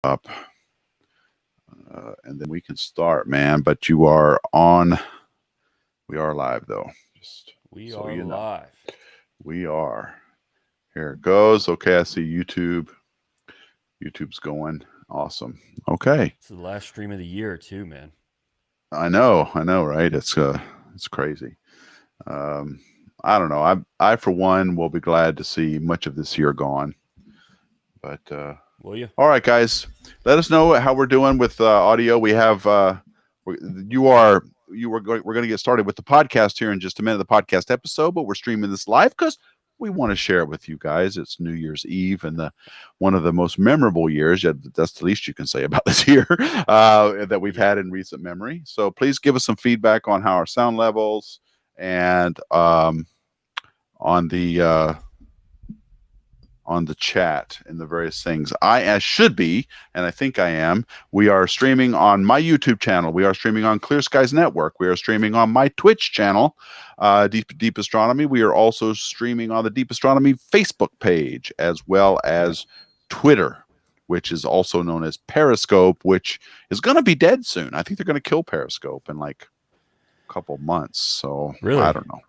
up, and then we can start, man. But you are on. We are live, though. Just We so are you know, live. we are. Here it goes. Okay, I see YouTube. YouTube's going. Awesome. Okay. It's the last stream of the year, too, man. I know, right? It's crazy. Um, I don't know. I for one will be glad to see much of this year gone. But Will you? all right, guys, let us know how we're doing with audio. We have we're going to get started with the podcast here in just a minute, the podcast episode, but we're streaming this live because we want to share it with you guys. It's New Year's Eve and one of the most memorable years. That's the least you can say about this year that we've had in recent memory. So please give us some feedback on how our sound levels and on the chat and the various things. I should be, and I think I am. We are streaming on my YouTube channel. We are streaming on Clear Skies Network. We are streaming on my Twitch channel, Deep Astronomy. We are also streaming on the Deep Astronomy Facebook page, as well as Twitter, which is also known as Periscope, which is going to be dead soon. I think they're going to kill Periscope in like a couple months. So really? I don't know.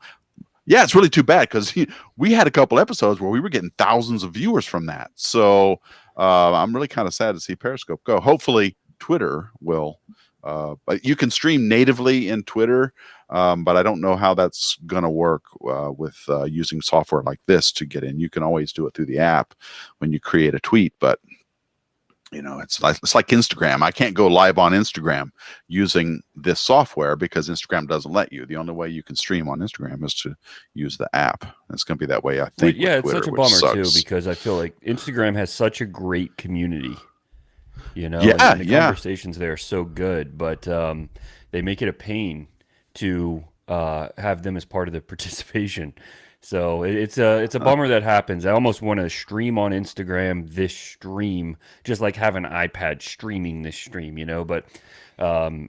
Yeah, it's really too bad because we had a couple episodes where we were getting thousands of viewers from that. So I'm really kind of sad to see Periscope go. Hopefully Twitter will. But you can stream natively in Twitter, but I don't know how that's going to work with using software like this to get in. You can always do it through the app when you create a tweet, but it's like Instagram. I can't go live on Instagram using this software because Instagram doesn't let you. The only way you can stream on Instagram is to use the app. It's going to be that way, I think. Yeah, with it's Twitter, such a bummer sucks. too, because I feel like Instagram has such a great community, and the conversations there are so good, but they make it a pain to have them as part of the participation. So it's a bummer that happens. I almost want to stream on Instagram this stream, just like have an iPad streaming this stream, but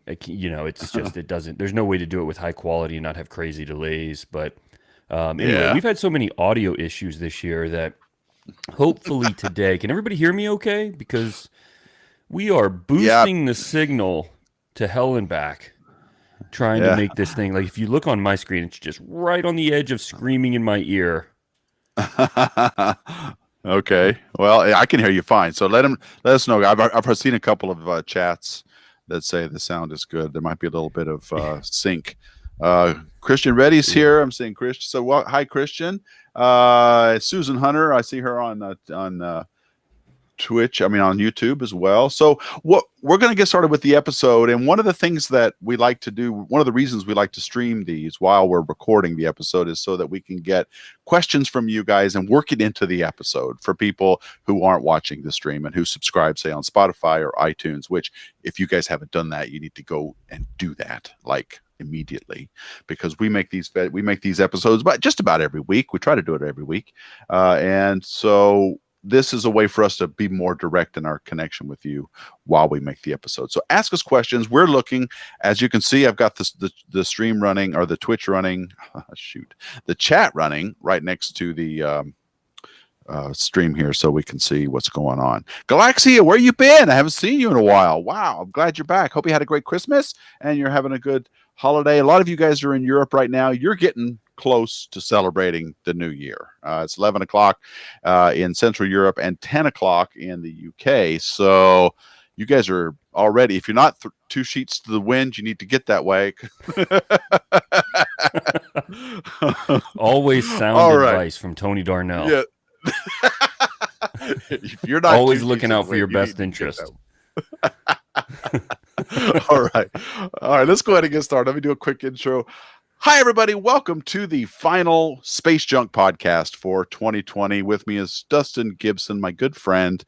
it's just it doesn't. There's no way to do it with high quality and not have crazy delays. But anyway, we've had so many audio issues this year that hopefully today, can everybody hear me okay? Because we are boosting the signal to hell and back, trying to make this thing, like if you look on my screen, it's just right on the edge of screaming in my ear. Okay, well, I can hear you fine. So let us know. I've seen a couple of chats that say the sound is good. There might be a little bit of sync. Christian Reddy's here. I'm seeing Christian. So hi, Christian. Susan Hunter. I see her on Twitch, on YouTube as well. So we're going to get started with the episode. And one of the things that we like to do, one of the reasons we like to stream these while we're recording the episode is so that we can get questions from you guys and work it into the episode for people who aren't watching the stream and who subscribe, say, on Spotify or iTunes, which if you guys haven't done that, you need to go and do that like immediately, because we make these episodes just about every week. We try to do it every week. And so this is a way for us to be more direct in our connection with you while we make the episode. So ask us questions. We're looking, as you can see, I've got the stream running, or the Twitch running, the chat running right next to the stream here, so we can see what's going on. Galaxia, where you been? I haven't seen you in a while. Wow, I'm glad you're back. Hope you had a great Christmas and you're having a good holiday. A lot of you guys are in Europe right now. You're getting close to celebrating the new year. It's 11 o'clock in Central Europe and 10 o'clock in the UK. So you guys are already, if you're not 2 sheets to the wind, you need to get that way. Always sound advice from Tony Darnell. Yeah. If you're not always looking out for your best interest. All right. Let's go ahead and get started. Let me do a quick intro. Hi, everybody. Welcome to the final Space Junk podcast for 2020. With me is Dustin Gibson, my good friend,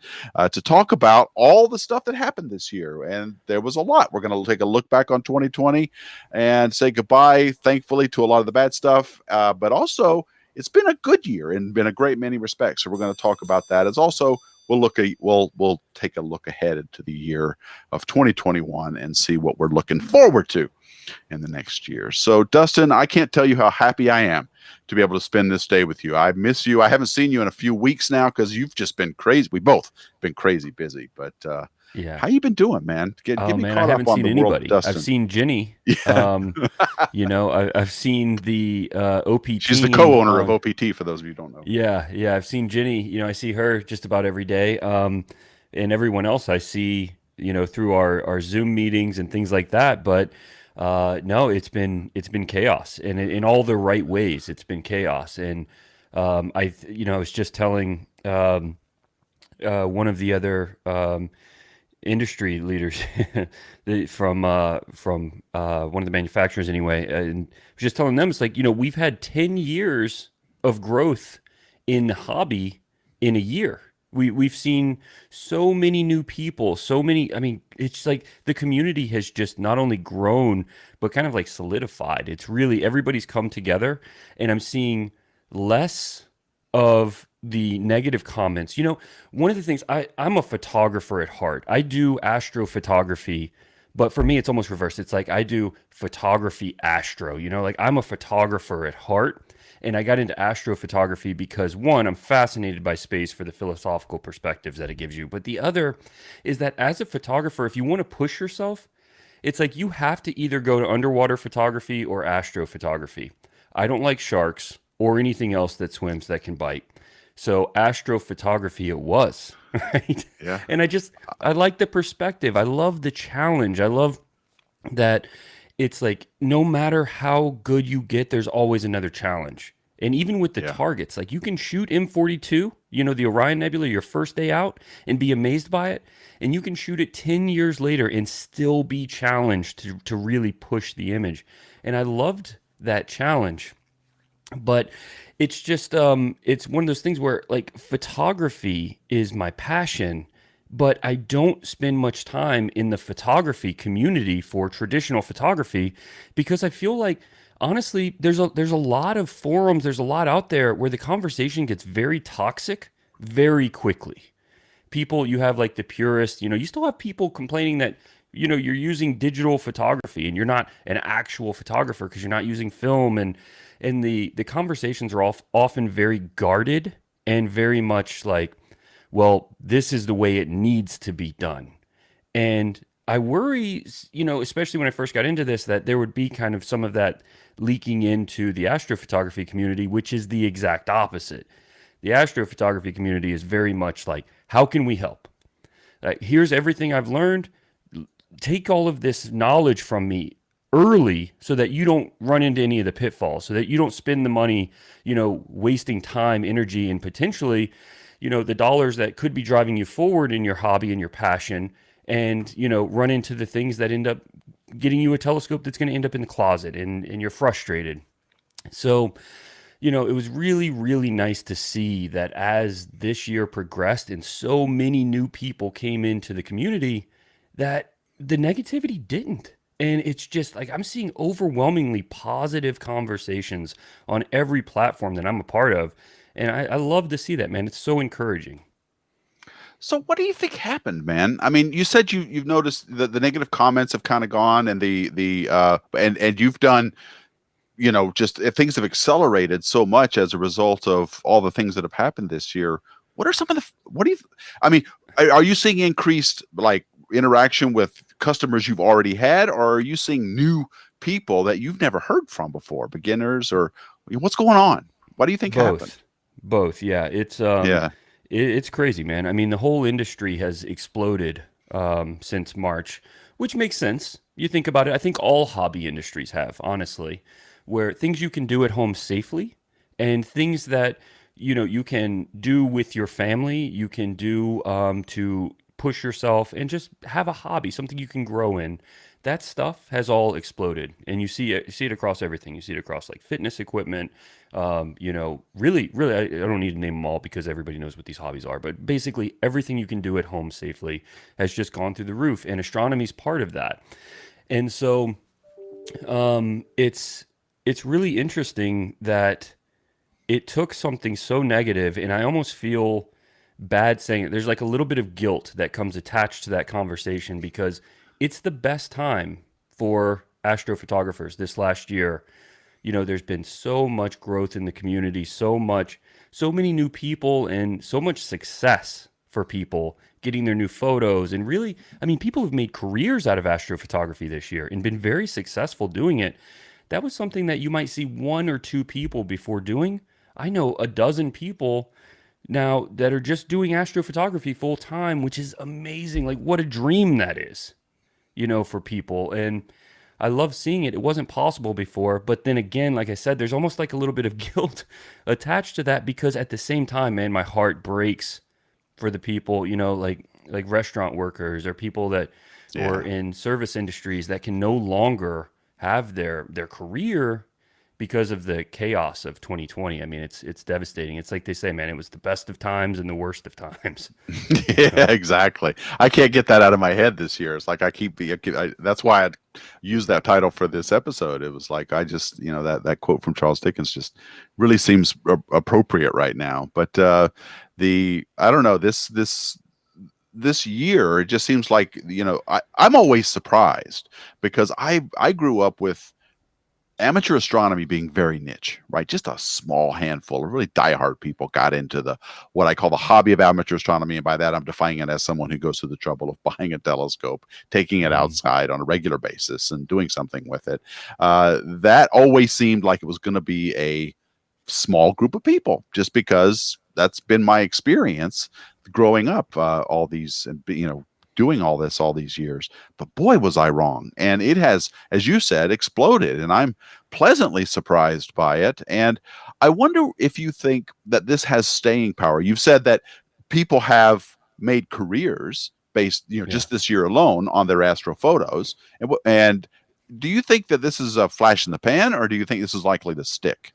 to talk about all the stuff that happened this year. And there was a lot. We're going to take a look back on 2020 and say goodbye, thankfully, to a lot of the bad stuff. But also, it's been a good year and been a great many respects. So we're going to talk about that. As also, we'll take a look ahead into the year of 2021 and see what we're looking forward to in the next year. So Dustin, I can't tell you how happy I am to be able to spend this day with you. I miss you. I haven't seen you in a few weeks now because you've just been crazy. We both been crazy busy, but Yeah. How you been doing, man? Oh Get me man, I caught up haven't on seen the world of anybody. I've Dustin. seen Ginny. Yeah, I've seen the OP she's the team co-owner of on. OPT. For those of you who don't know. Yeah, I've seen Ginny. I see her just about every day. And everyone else I see, through our Zoom meetings and things like that. But no, it's been chaos, and in all the right ways, it's been chaos. And I was just telling one of the other industry leaders from one of the manufacturers anyway, and just telling them, it's like, we've had 10 years of growth in the hobby in a year. We've seen so many new people, so many. I mean, it's like the community has just not only grown but kind of like solidified. It's really everybody's come together, and I'm seeing less of the negative comments. One of the things, I'm a photographer at heart. I do astrophotography, but for me, it's almost reversed. It's like I do photography astro, like I'm a photographer at heart. And I got into astrophotography because one, I'm fascinated by space for the philosophical perspectives that it gives you. But the other is that as a photographer, if you want to push yourself, it's like you have to either go to underwater photography or astrophotography. I don't like sharks or anything else that swims that can bite. So astrophotography it was, right? Yeah. And I like the perspective. I love the challenge. I love that it's like no matter how good you get, there's always another challenge. And even with the Yeah. targets, like you can shoot M42, the Orion Nebula, your first day out, and be amazed by it. And you can shoot it 10 years later and still be challenged to really push the image. And I loved that challenge. But it's just it's one of those things where like photography is my passion, but I don't spend much time in the photography community for traditional photography because I feel like honestly there's a lot of forums, there's a lot out there where the conversation gets very toxic very quickly. People, you have like the purists, you still have people complaining that you're using digital photography and you're not an actual photographer because you're not using film, and the conversations are often very guarded and very much like, well, this is the way it needs to be done. And I worry, especially when I first got into this, that there would be kind of some of that leaking into the astrophotography community, which is the exact opposite. The astrophotography community is very much like, how can we help? Here's everything I've learned. Take all of this knowledge from me early so that you don't run into any of the pitfalls, so that you don't spend the money, wasting time, energy, and potentially, the dollars that could be driving you forward in your hobby and your passion, and, run into the things that end up getting you a telescope that's going to end up in the closet and you're frustrated. So, it was really, really nice to see that as this year progressed and so many new people came into the community, that the negativity didn't. And it's just like I'm seeing overwhelmingly positive conversations on every platform that I'm a part of. And I love to see that, man. It's so encouraging. So what do you think happened, man? I mean, you said you've noticed that the negative comments have kind of gone, and and you've done, just things have accelerated so much as a result of all the things that have happened this year. What are some of the what do you I mean, are you seeing increased like interaction with customers you've already had, or are you seeing new people that you've never heard from before, beginners, or what's going on? What do you think happened? Both. Yeah. Yeah. It's crazy, man. I mean, the whole industry has exploded since March, which makes sense. You think about it. I think all hobby industries have, honestly, where things you can do at home safely and things that you can do with your family, you can do to push yourself and just have a hobby, something you can grow in. That stuff has all exploded, and you see it across everything. You see it across like fitness equipment. Really, really, I don't need to name them all because everybody knows what these hobbies are. But basically, everything you can do at home safely has just gone through the roof, and astronomy is part of that. And so, it's really interesting that it took something so negative, and I almost feel bad saying it. There's like a little bit of guilt that comes attached to that conversation because it's the best time for astrophotographers this last year. There's been so much growth in the community, so many new people, and so much success for people getting their new photos. And really, I mean, people have made careers out of astrophotography this year and been very successful doing it. That was something that you might see one or two people before doing. I know a dozen people now that are just doing astrophotography full time, which is amazing. Like, what a dream that is, for people. And I love seeing it. It wasn't possible before, but then again, like I said, there's almost like a little bit of guilt attached to that, because at the same time, man, my heart breaks for the people, like restaurant workers or people that or in service industries that can no longer have their career because of the chaos of 2020. I mean, it's devastating. It's like they say, man, it was the best of times and the worst of times. Yeah, exactly. I can't get that out of my head this year. It's like that's why I used that title for this episode. It was like I just, that quote from Charles Dickens just really seems appropriate right now. But I don't know, this year it just seems like, I'm always surprised, because I grew up with amateur astronomy being very niche, right? Just a small handful of really diehard people got into what I call the hobby of amateur astronomy. And by that, I'm defining it as someone who goes to the trouble of buying a telescope, taking it outside on a regular basis and doing something with it. That always seemed like it was going to be a small group of people, just because that's been my experience growing up, all these, doing all this all these years. But boy, was I wrong. And it has, as you said, exploded, and I'm pleasantly surprised by it. And I wonder if you think that this has staying power. You've said that people have made careers based, just this year alone on their astrophotos. And do you think that this is a flash in the pan, or do you think this is likely to stick?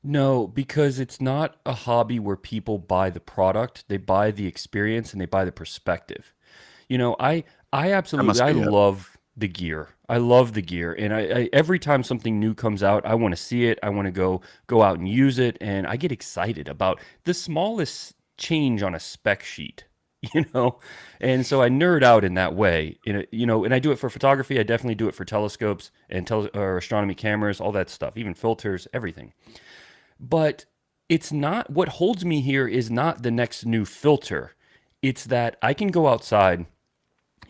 No, because it's not a hobby where people buy the product, they buy the experience and they buy the perspective. I absolutely, I love the gear. I love the gear. And I every time something new comes out, I want to see it. I want to go out and use it. And I get excited about the smallest change on a spec sheet, And so I nerd out in that way. And I do it for photography. I definitely do it for telescopes and or astronomy cameras, all that stuff, even filters, everything. But it's not, what holds me here is not the next new filter. It's that I can go outside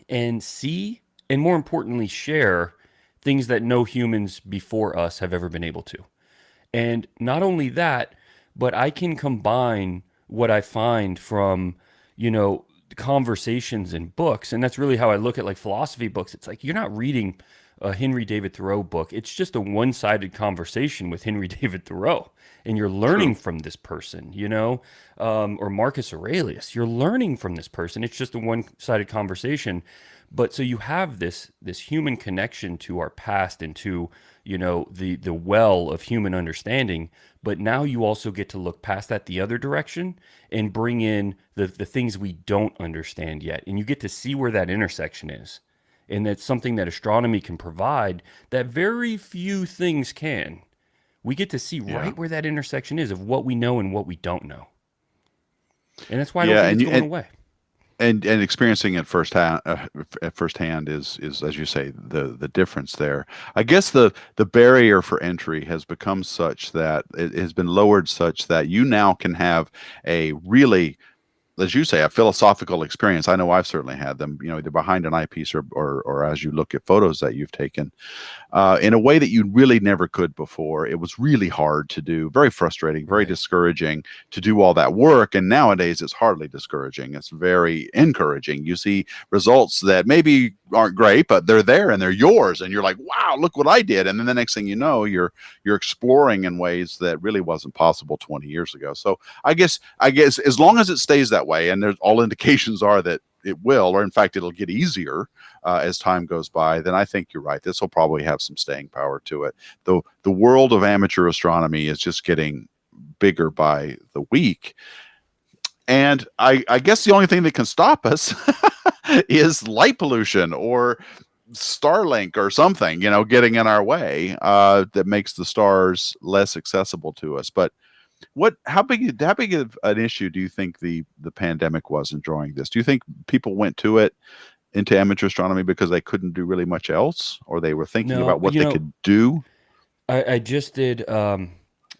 and see, and more importantly, share things that no humans before us have ever been able to. And not only that, but I can combine what I find from, conversations in books. And that's really how I look at like philosophy books. It's like, you're not reading a Henry David Thoreau book. It's just a one-sided conversation with Henry David Thoreau. And you're learning from this person, or Marcus Aurelius. You're learning from this person. It's just a one-sided conversation. But so you have this human connection to our past and to, the well of human understanding. But now you also get to look past that the other direction and bring in the things we don't understand yet. And you get to see where that intersection is. And that's something that astronomy can provide that very few things can. We get to see right where that intersection is of what we know and what we don't know. And that's why I don't think it's going away. And experiencing it firsthand is, as you say, the difference there. I guess the barrier for entry has become such that it has been lowered such that you now can have a really, as you say, a philosophical experience. I know I've certainly had them, either behind an eyepiece or as you look at photos that you've taken, in a way that you really never could before. It was really hard to do, very frustrating, very discouraging to do all that work. And nowadays it's hardly discouraging. It's very encouraging. You see results that maybe aren't great, but they're there and they're yours. And you're like, wow, look what I did. And then the next thing you know, you're exploring in ways that really wasn't possible 20 years ago. So I guess as long as it stays that way, and there's all indications are that it will, or in fact it'll get easier as time goes by, then I think you're right. This will probably have some staying power to it. Though the world of amateur astronomy is just getting bigger by the week. And I guess the only thing that can stop us is light pollution or Starlink or something, getting in our way that makes the stars less accessible to us. But how big of an issue do you think the pandemic was in drawing this? Do you think people went into amateur astronomy because they couldn't do really much else, or they were thinking about what they could do? I just did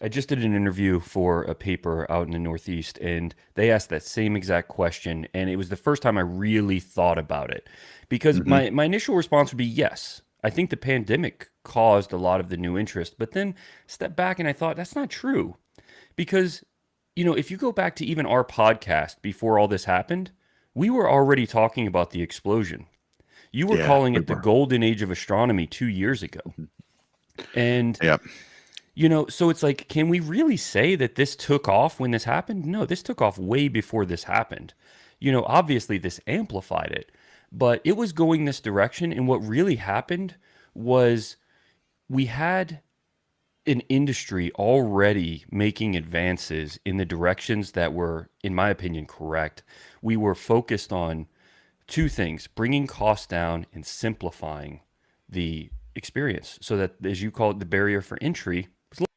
I just did an interview for a paper out in the Northeast, and they asked that same exact question. And it was the first time I really thought about it, because Hmm. my initial response would be yes. I think the pandemic caused a lot of the new interest, but then stepped back and I thought that's not true. Because, if you go back to even our podcast before all this happened, we were already talking about the explosion. You were Yeah, calling we it the were. golden age of astronomy 2 years ago. And Yeah. so it's like, can we really say that this took off when this happened? No, this took off way before this happened. Obviously this amplified it, but it was going this direction. And what really happened was we had an industry already making advances in the directions that were, in my opinion, correct. We were focused on two things: bringing costs down and simplifying the experience so that, as you call it, the barrier for entry was low,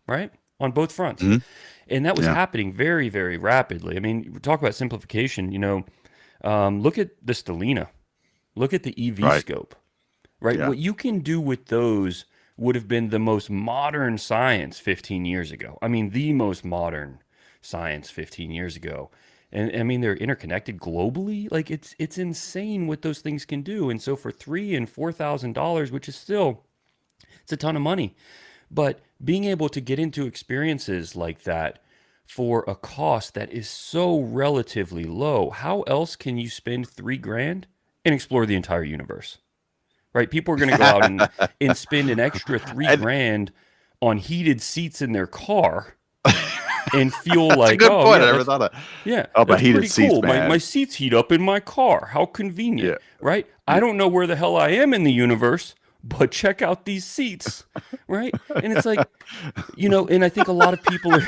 right? On both fronts. Hmm. And that was Yeah. happening very, very rapidly. I mean, we talk about simplification, look at the Stellina, look at the EV Right. scope, right? Yeah. What you can do with those would have been the most modern science 15 years ago. I mean, the most modern science 15 years ago. And I mean, they're interconnected globally. Like it's insane what those things can do. And so for $3,000 and $4,000, which is still, it's a ton of money, but being able to get into experiences like that for a cost that is so relatively low, how else can you spend 3 grand and explore the entire universe? Right? People are going to go out and spend an extra three And grand on heated seats in their car and feel that's a like, good oh point. yeah, I never thought of. yeah, Oh, but that's heated pretty seats, cool. My man. seats heat up in my car. How convenient, Yeah. right? I Yeah. don't know where the hell I am in the universe, but check out these seats, right? And it's like, and I think a lot of people are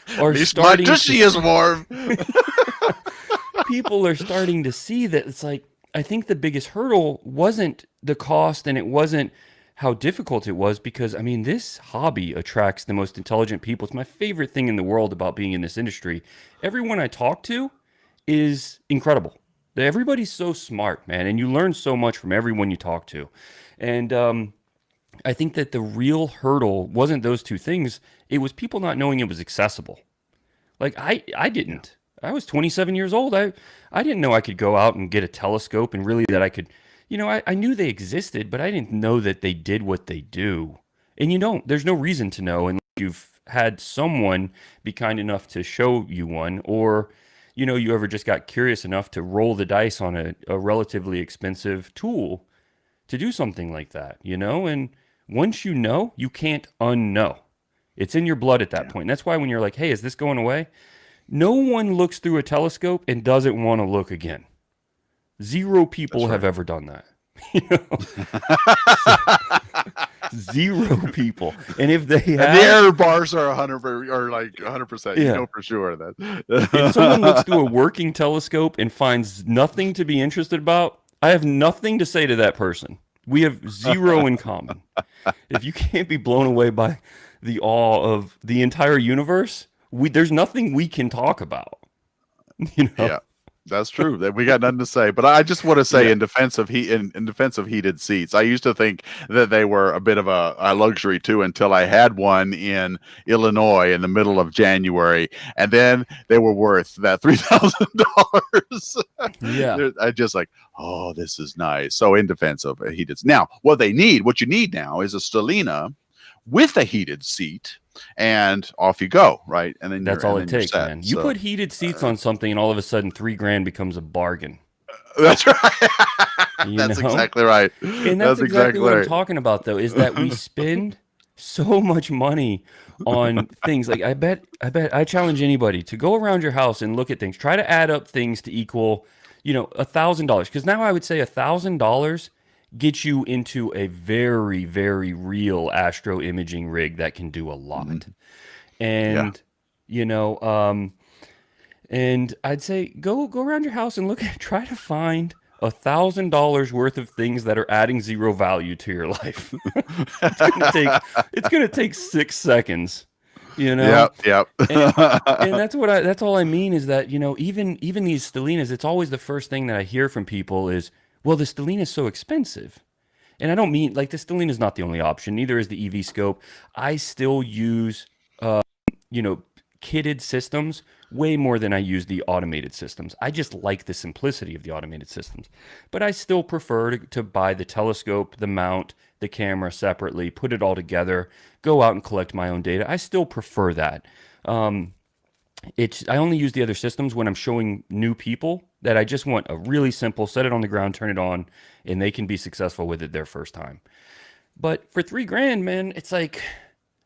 At are least my starting to tushy is warm. people are starting to see that it's like, I think the biggest hurdle wasn't the cost and it wasn't how difficult it was, because I mean, this hobby attracts the most intelligent people. It's my favorite thing in the world about being in this industry. Everyone I talk to is incredible. Everybody's so smart, man, and you learn so much from everyone you talk to. And I think that the real hurdle wasn't those two things. It was people not knowing it was accessible. Like I Yeah. didn't. I was 27 years old. I didn't know I could go out and get a telescope and really that I could, I knew they existed, but I didn't know that they did what they do. And there's no reason to know unless you've had someone be kind enough to show you one, or, you ever just got curious enough to roll the dice on a relatively expensive tool to do something like that, And once you know, you can't unknow. It's in your blood at that Yeah. point. And that's why when you're like, hey, is this going away? No one looks through a telescope and doesn't want to look again. Zero people That's have right. ever done that. You know? So, zero people. And if they And the have, error bars are 100 or like 100%. You yeah. know for sure If someone looks that. through a working telescope and finds nothing to be interested about, I have nothing to say to that person. We have zero in common. If you can't be blown away by the awe of the entire universe, there's nothing we can talk about. You know? Yeah, that's true. That we got nothing to say. But I just want to say Yeah. in defense of in defense of heated seats, I used to think that they were a bit of a luxury too until I had one in Illinois in the middle of January, and then they were worth that $3,000. Yeah. I just like, oh, this is nice. So in defense of heated, now what you need now is a Stellina with a heated seat, and off you go, right? And then That's all it you're takes, set. man. You So put heated seats on something and all of a sudden 3 grand becomes a bargain. that's right. You That's know? exactly right. And that's exactly what I'm talking about though, is that we spend so much money on things. Like I challenge anybody to go around your house and look at things. Try to add up things to equal, $1,000. Because now I would say $1,000 gets you into a very, very real astro imaging rig that can do a lot. Mhm. Yeah. And you know, and I'd say go around your house and try to find $1,000 worth of things that are adding zero value to your life. It's gonna take 6 seconds, you know. Yep. Yep. And that's all I mean is that, even these Stellinas, it's always the first thing that I hear from people is, well, the Stellina is so expensive. And I don't mean like the Stellina is not the only option. Neither is the EV scope. I still use you know, kitted systems way more than I use the automated systems. I just like the simplicity of the automated systems. But I still prefer to buy the telescope, the mount, the camera separately, put it all together, go out and collect my own data. I still prefer that. I only use the other systems when I'm showing new people that I just want a really simple set it on the ground, turn it on, and they can be successful with it their first time. But for $3,000, man, it's like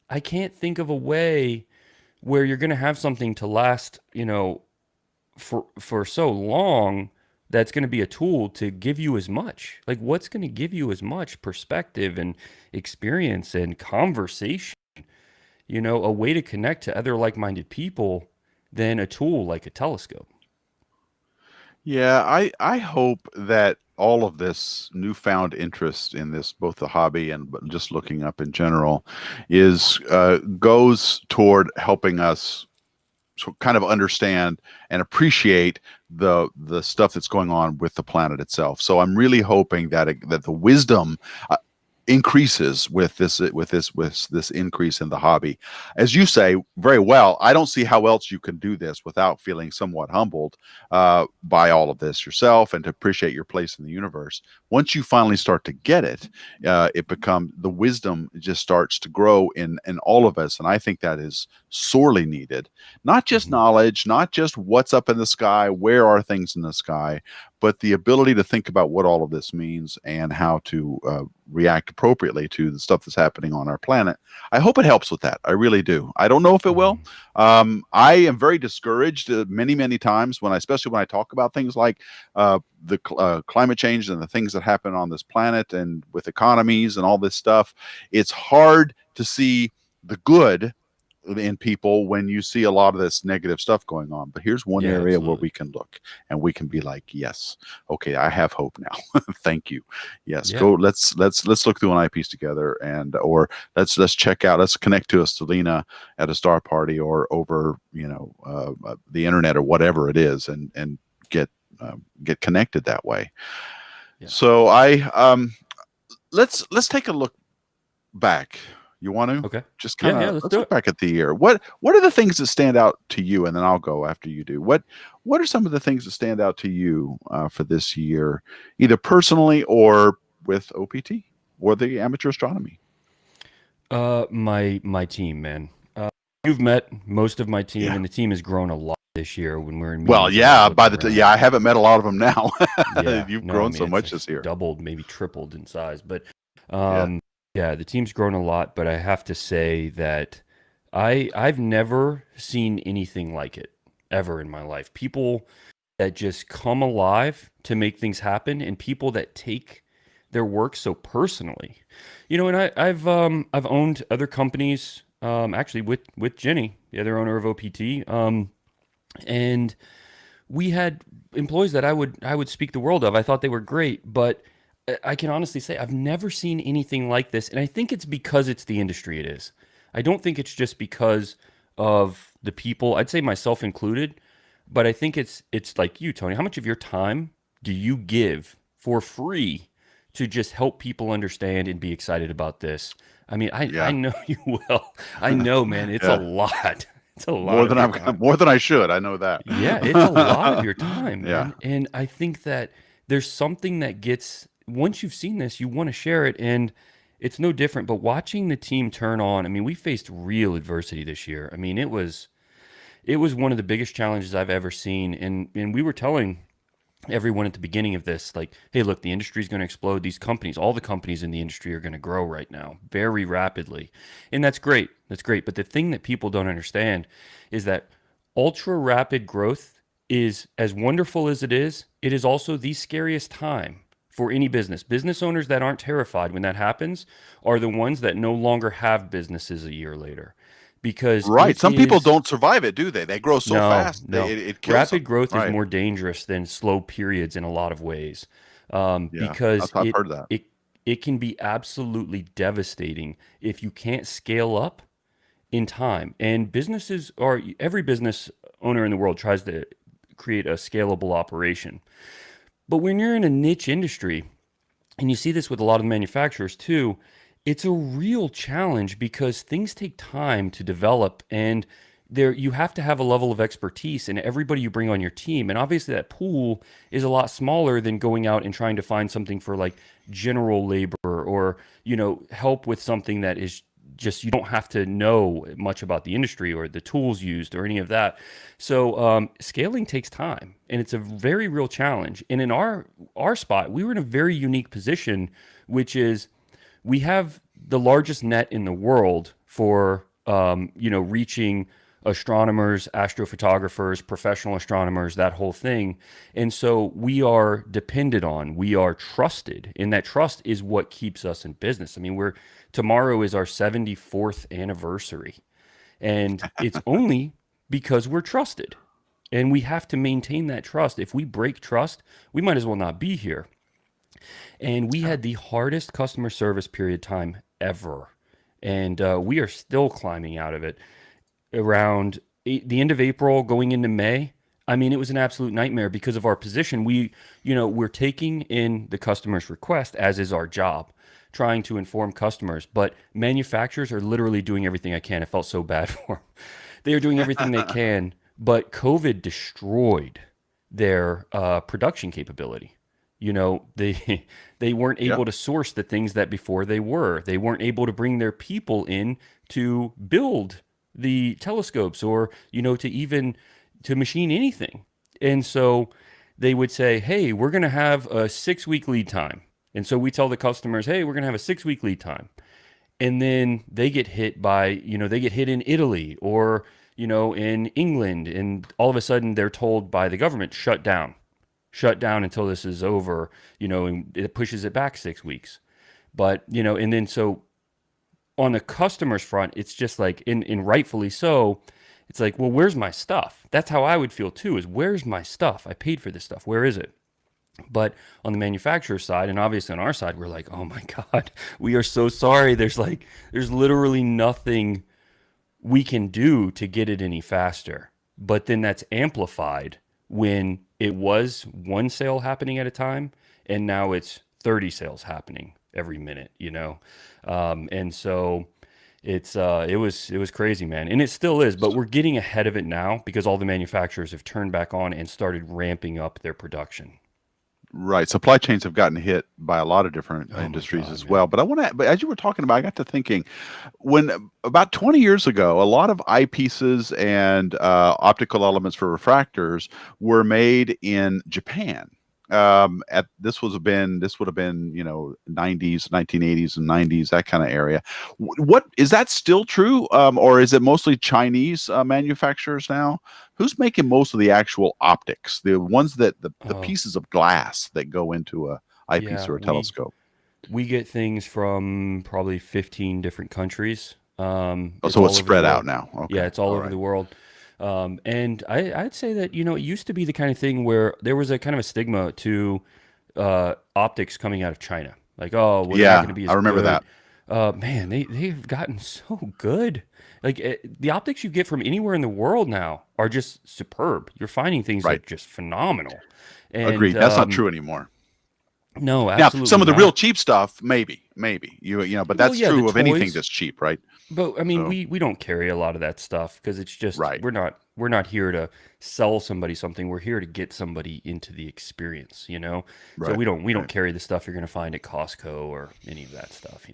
I can't think of a way where you're going to have something to last, for so long that's going to be a tool to give you as much. Like what's going to give you as much perspective and experience and conversation, a way to connect to other like-minded people than a tool like a telescope. Yeah, I hope that all of this newfound interest in this, both the hobby and just looking up in general, is goes toward helping us kind of understand and appreciate the stuff that's going on with the planet itself. So I'm really hoping that the wisdom increases with this increase in the hobby. As you say very well, I don't see how else you can do this without feeling somewhat humbled by all of this yourself, and to appreciate your place in the universe. Once you finally start to get it, it becomes, the wisdom just starts to grow in all of us, and I think that is sorely needed. Not just knowledge, not just what's up in the sky, where are things in the sky, but the ability to think about what all of this means and how to react appropriately to the stuff that's happening on our planet. I hope it helps with that. I really do. I don't know if it will. I am very discouraged many times especially when I talk about things like the climate change and the things that happen on this planet and with economies and all this stuff. It's hard to see the good in people when you see a lot of this negative stuff going on. But here's one area where we can look and we can be like, yes, okay, I have hope now. Thank you. Yes, go. Let's look through an eyepiece together, or let's check out. Let's connect to a Selena at a star party or over the internet or whatever it is, and get connected that way. Yeah. So let's take a look back. You want to? Okay. Just kind of let's look back at the year. What are the things that stand out to you? And then I'll go after you do. What are some of the things that stand out to you for this year, either personally or with OPT or the amateur astronomy? My team, man. You've met most of my team, and the team has grown a lot this year when we're in. Well, yeah. I haven't met a lot of them now. You've grown so much this year. Doubled, maybe tripled in size, but. Yeah, the team's grown a lot, but I have to say that I've never seen anything like it ever in my life. People that just come alive to make things happen, and people that take their work so personally. And I've owned other companies, actually with Jenny, the other owner of OPT, and we had employees that I would speak the world of. I thought they were great, but I can honestly say I've never seen anything like this, and I think it's because it's the industry it is. I don't think it's just because of the people, I'd say myself included, but I think it's like you, Tony. How much of your time do you give for free to just help people understand and be excited about this? I mean, I know you will. I know, man, it's a lot. It's a lot more than I should. I know that. Yeah, it's a lot of your time, man. And I think that there's something that gets, once you've seen this, you want to share it, and it's no different. But watching the team turn on, I mean, we faced real adversity this year. I mean, it was one of the biggest challenges I've ever seen. And we were telling everyone at the beginning of this, like, hey, look, the industry is going to explode. These companies, all the companies in the industry are going to grow right now very rapidly. And that's great. That's great. But the thing that people don't understand is that ultra rapid growth is, as wonderful as it is also the scariest time for any business. Business owners that aren't terrified when that happens are the ones that no longer have businesses a year later. Because some people don't survive it, do they? They grow so fast. No. It kills Rapid them. growth is more dangerous than slow periods in a lot of ways. Because I've heard that. It can be absolutely devastating if you can't scale up in time. And every business owner in the world tries to create a scalable operation. But when you're in a niche industry, and you see this with a lot of manufacturers too, It's a real challenge because things take time to develop, and there you have to have a level of expertise in everybody you bring on your team. And obviously that pool is a lot smaller than going out and trying to find something for like general labor or, help with something that is just you don't have to know much about the industry or the tools used or any of that. So scaling takes time, and it's a very real challenge. And in our spot, we were in a very unique position, which is we have the largest net in the world for reaching astronomers, astrophotographers, professional astronomers, that whole thing. And so we are depended on, we are trusted, and that trust is what keeps us in business. I mean, tomorrow is our 74th anniversary, and it's only because we're trusted. And we have to maintain that trust. If we break trust, we might as well not be here. And we had the hardest customer service period time ever. And we are still climbing out of it. Around the end of April, going into May, I mean, it was an absolute nightmare because of our position. We're taking in the customer's request, as is our job, trying to inform customers. But manufacturers are literally doing everything I can. I felt so bad for them. They are doing everything they can, but COVID destroyed their production capability. They weren't able to source the things that before they were. They weren't able to bring their people in to build the telescopes or, to machine anything. And so they would say, hey, we're going to have a 6-week lead time. And so we tell the customers, hey, we're going to have a 6-week lead time. And then they get hit by, they get hit in Italy or, in England. And all of a sudden they're told by the government, shut down until this is over, and it pushes it back 6 weeks. But, and then so on the customer's front, it's just like, and rightfully so, it's like, well, where's my stuff? That's how I would feel too, is where's my stuff? I paid for this stuff. Where is it? But on the manufacturer side, and obviously on our side, we're like, oh my God, we are so sorry. There's literally nothing we can do to get it any faster. But then that's amplified when it was one sale happening at a time, and now it's 30 sales happening every minute, and so it was crazy, man, and it still is. But we're getting ahead of it now because all the manufacturers have turned back on and started ramping up their production. Right. Supply chains have gotten hit by a lot of different industries as well. But but as you were talking about, I got to thinking when about 20 years ago, a lot of eyepieces and optical elements for refractors were made in Japan. This would have been 90s, 1980s and 90s, that kind of area. What is that still true? Or is it mostly Chinese manufacturers now? Who's making most of the actual optics? The ones that the pieces of glass that go into a eyepiece or a telescope? We get things from probably 15 different countries. So it's spread out now. Okay. Yeah, it's all over the world. And I'd say that, it used to be the kind of thing where there was a kind of a stigma to optics coming out of China. Like, oh, well, they're not going to be as I remember good. that. Man, they've gotten so good. Like the optics you get from anywhere in the world now are just superb. You're finding things that are just phenomenal. And, agreed. That's not true anymore. No, absolutely now, some of the not. real cheap stuff, maybe, but that's true of anything that's cheap, right? But I mean, we don't carry a lot of that stuff because it's just we're not here to sell somebody something. We're here to get somebody into the experience, So we don't carry the stuff you're going to find at Costco or any of that stuff,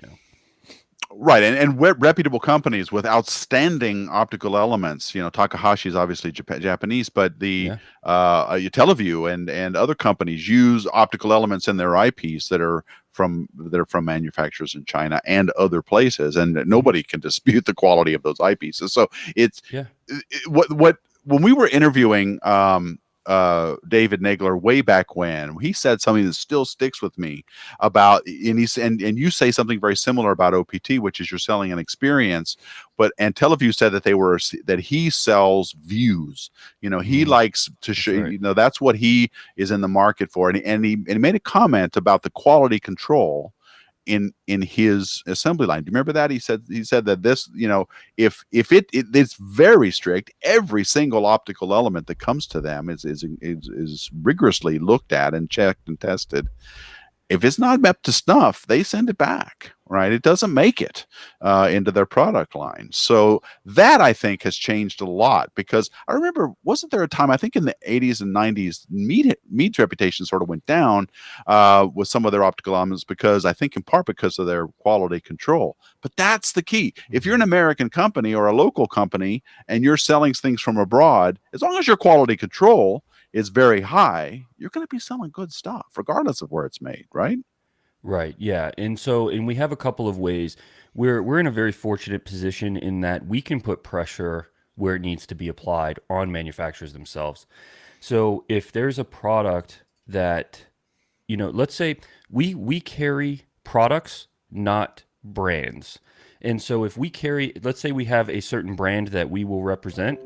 Right, and reputable companies with outstanding optical elements. Takahashi is obviously Japanese, but the Teleview and other companies use optical elements in their eyepiece that are from manufacturers in China and other places, and nobody can dispute the quality of those eyepieces. So it's what when we were interviewing David Nagler way back when, he said something that still sticks with me about, and you say something very similar about OPT, which is you're selling an experience, and Teleview said that he sells views. He likes to show, that's what he is in the market for. And he made a comment about the quality control in his assembly line. Do you remember that? He said that this, if it's very strict, every single optical element that comes to them is rigorously looked at and checked and tested. If it's not up to snuff, they send it back. right? It doesn't make it into their product line. So that, I think, has changed a lot, because I remember, wasn't there a time, I think in the 80s and 90s, Mead's reputation sort of went down with some of their optical elements, because I think in part because of their quality control. But that's the key. If you're an American company or a local company and you're selling things from abroad, as long as your quality control is very high, you're going to be selling good stuff, regardless of where it's made, right? Right. Yeah. And we have a couple of ways. We're in a very fortunate position in that we can put pressure where it needs to be applied on manufacturers themselves. So if there's a product that, let's say we carry products, not brands. And so if we carry, let's say we have a certain brand that we will represent,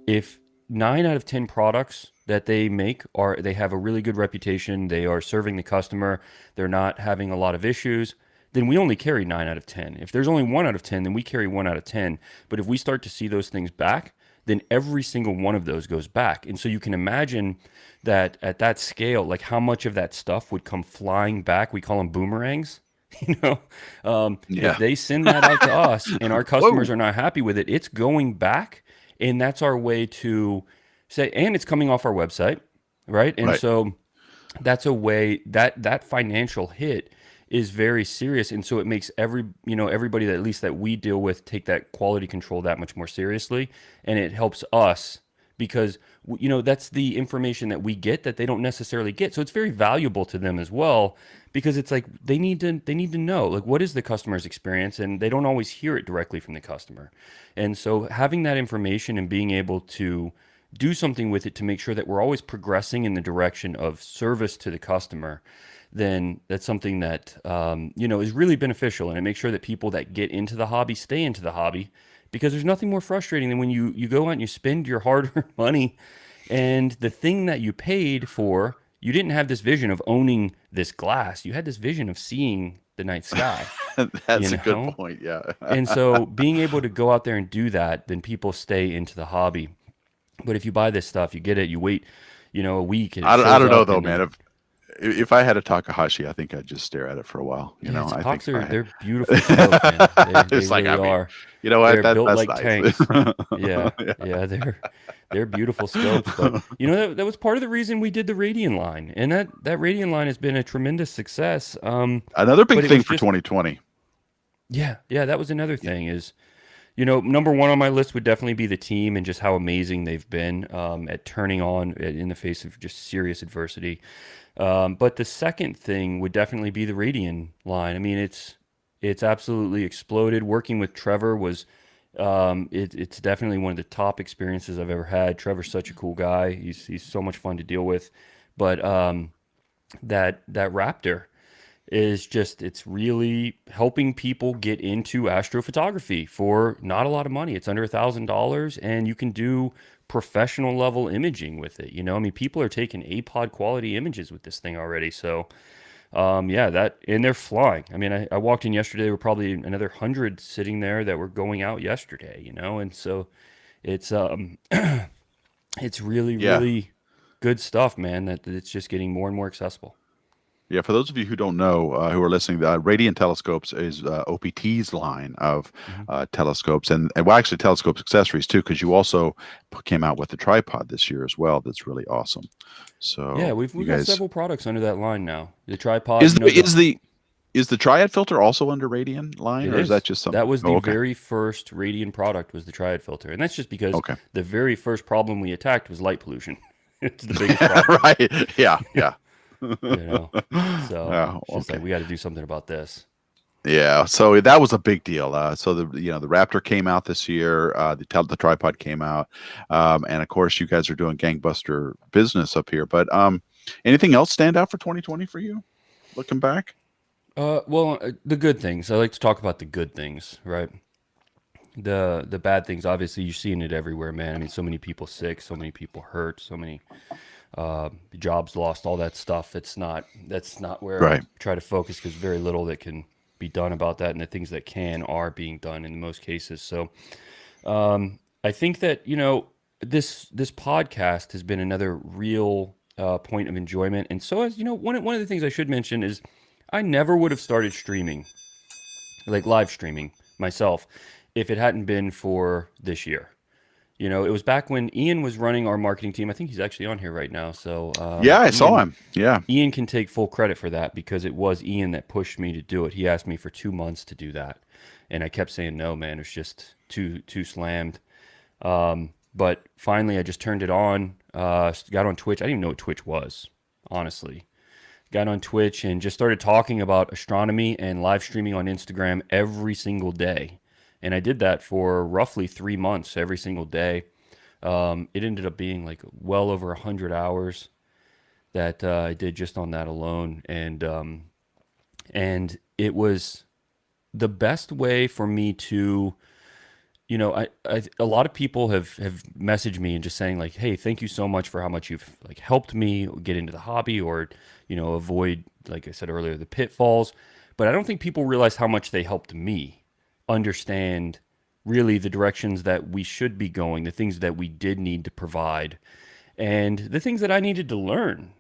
if 9 out of 10 products that they make they have a really good reputation, they are serving the customer, they're not having a lot of issues, then we only carry 9 out of 10. If there's only 1 out of 10, then we carry 1 out of 10. But if we start to see those things back, then every single one of those goes back. And so you can imagine that at that scale, like how much of that stuff would come flying back. We call them boomerangs. If they send that out to us and our customers are not happy with it, it's going back. And that's our way to say, and it's coming off our website, right? And so that's a way that financial hit is very serious. And so it makes everybody that, at least that we deal with, take that quality control that much more seriously. And it helps us because, that's the information that we get that they don't necessarily get. So it's very valuable to them as well, because it's like they need to know, like, what is the customer's experience, and they don't always hear it directly from the customer. And so having that information and being able to do something with it to make sure that we're always progressing in the direction of service to the customer, then that's something that is really beneficial, and it makes sure that people that get into the hobby stay into the hobby, because there's nothing more frustrating than when you go out and you spend your hard-earned money, and the thing that you paid for, you didn't have this vision of owning this glass. You had this vision of seeing the night sky. That's a good point. Yeah. And so being able to go out there and do that, then people stay into the hobby. But if you buy this stuff, you get it, you wait, a week. And I don't know though, man. If I had a Takahashi, I think I'd just stare at it for a while. I think they're beautiful scopes, man. They really are. You know what? They're built like nice. Tanks. Yeah, they're beautiful scopes. But that was part of the reason we did the Radian line, and that Radian line has been a tremendous success. Another big thing for 2020. Yeah, that was another thing is, number one on my list would definitely be the team and just how amazing they've been at turning on in the face of just serious adversity. But the second thing would definitely be the Radian line. I mean, it's absolutely exploded. Working with Trevor was, it's definitely one of the top experiences I've ever had. Trevor's such a cool guy. He's so much fun to deal with. But that Raptor is just, it's really helping people get into astrophotography for not a lot of money. It's under $1,000, and you can do professional level imaging with it. I mean, people are taking APOD quality images with this thing already. So and they're flying. I mean, I walked in yesterday, there were probably another 100 sitting there that were going out yesterday, and so it's it's really good stuff, man, that it's just getting more and more accessible. Yeah, for those of you who don't know, who are listening, Radian Telescopes is OPT's line of telescopes, and actually telescope accessories too, because you also came out with the tripod this year as well. That's really awesome. So yeah, we've got several products under that line now. The tripod is the triad filter also under Radian line, or is that just something? That was the very first Radian product, was the triad filter, and that's just because the very first problem we attacked was light pollution. It's the biggest problem. Right? Yeah. So it's just like, we got to do something about this. Yeah, so that was a big deal. So the Raptor came out this year. The tripod came out, and of course you guys are doing gangbuster business up here. But anything else stand out for 2020 for you, looking back? Well, the good things. I like to talk about the good things, right? The bad things, obviously, you're seeing it everywhere, man. I mean, so many people sick, so many people hurt, so many jobs lost, all that stuff. That's not where I try to focus, because very little that can be done about that, and the things that are being done in most cases. So I think that this podcast has been another real point of enjoyment. And so, as one of the things I should mention is, I never would have started streaming like live streaming myself, if it hadn't been for this year. It was back when Ian was running our marketing team. I think he's actually on here right now. So Yeah, I saw him. Yeah. Ian can take full credit for that because it was Ian that pushed me to do it. He asked me for 2 months to do that, and I kept saying no, man. It was just too slammed. But finally, I just turned it on. Got on Twitch. I didn't even know what Twitch was, honestly. Got on Twitch and just started talking about astronomy and live streaming on Instagram every single day. And I did that for roughly 3 months every single day. It ended up being like well over 100 hours that I did just on that alone, and it was the best way for me to, a lot of people have messaged me and just saying like, hey, thank you so much for how much you've like helped me get into the hobby, or avoid, like I said earlier, the pitfalls. But I don't think people realize how much they helped me understand really the directions that we should be going, the things that we did need to provide, and the things that I needed to learn.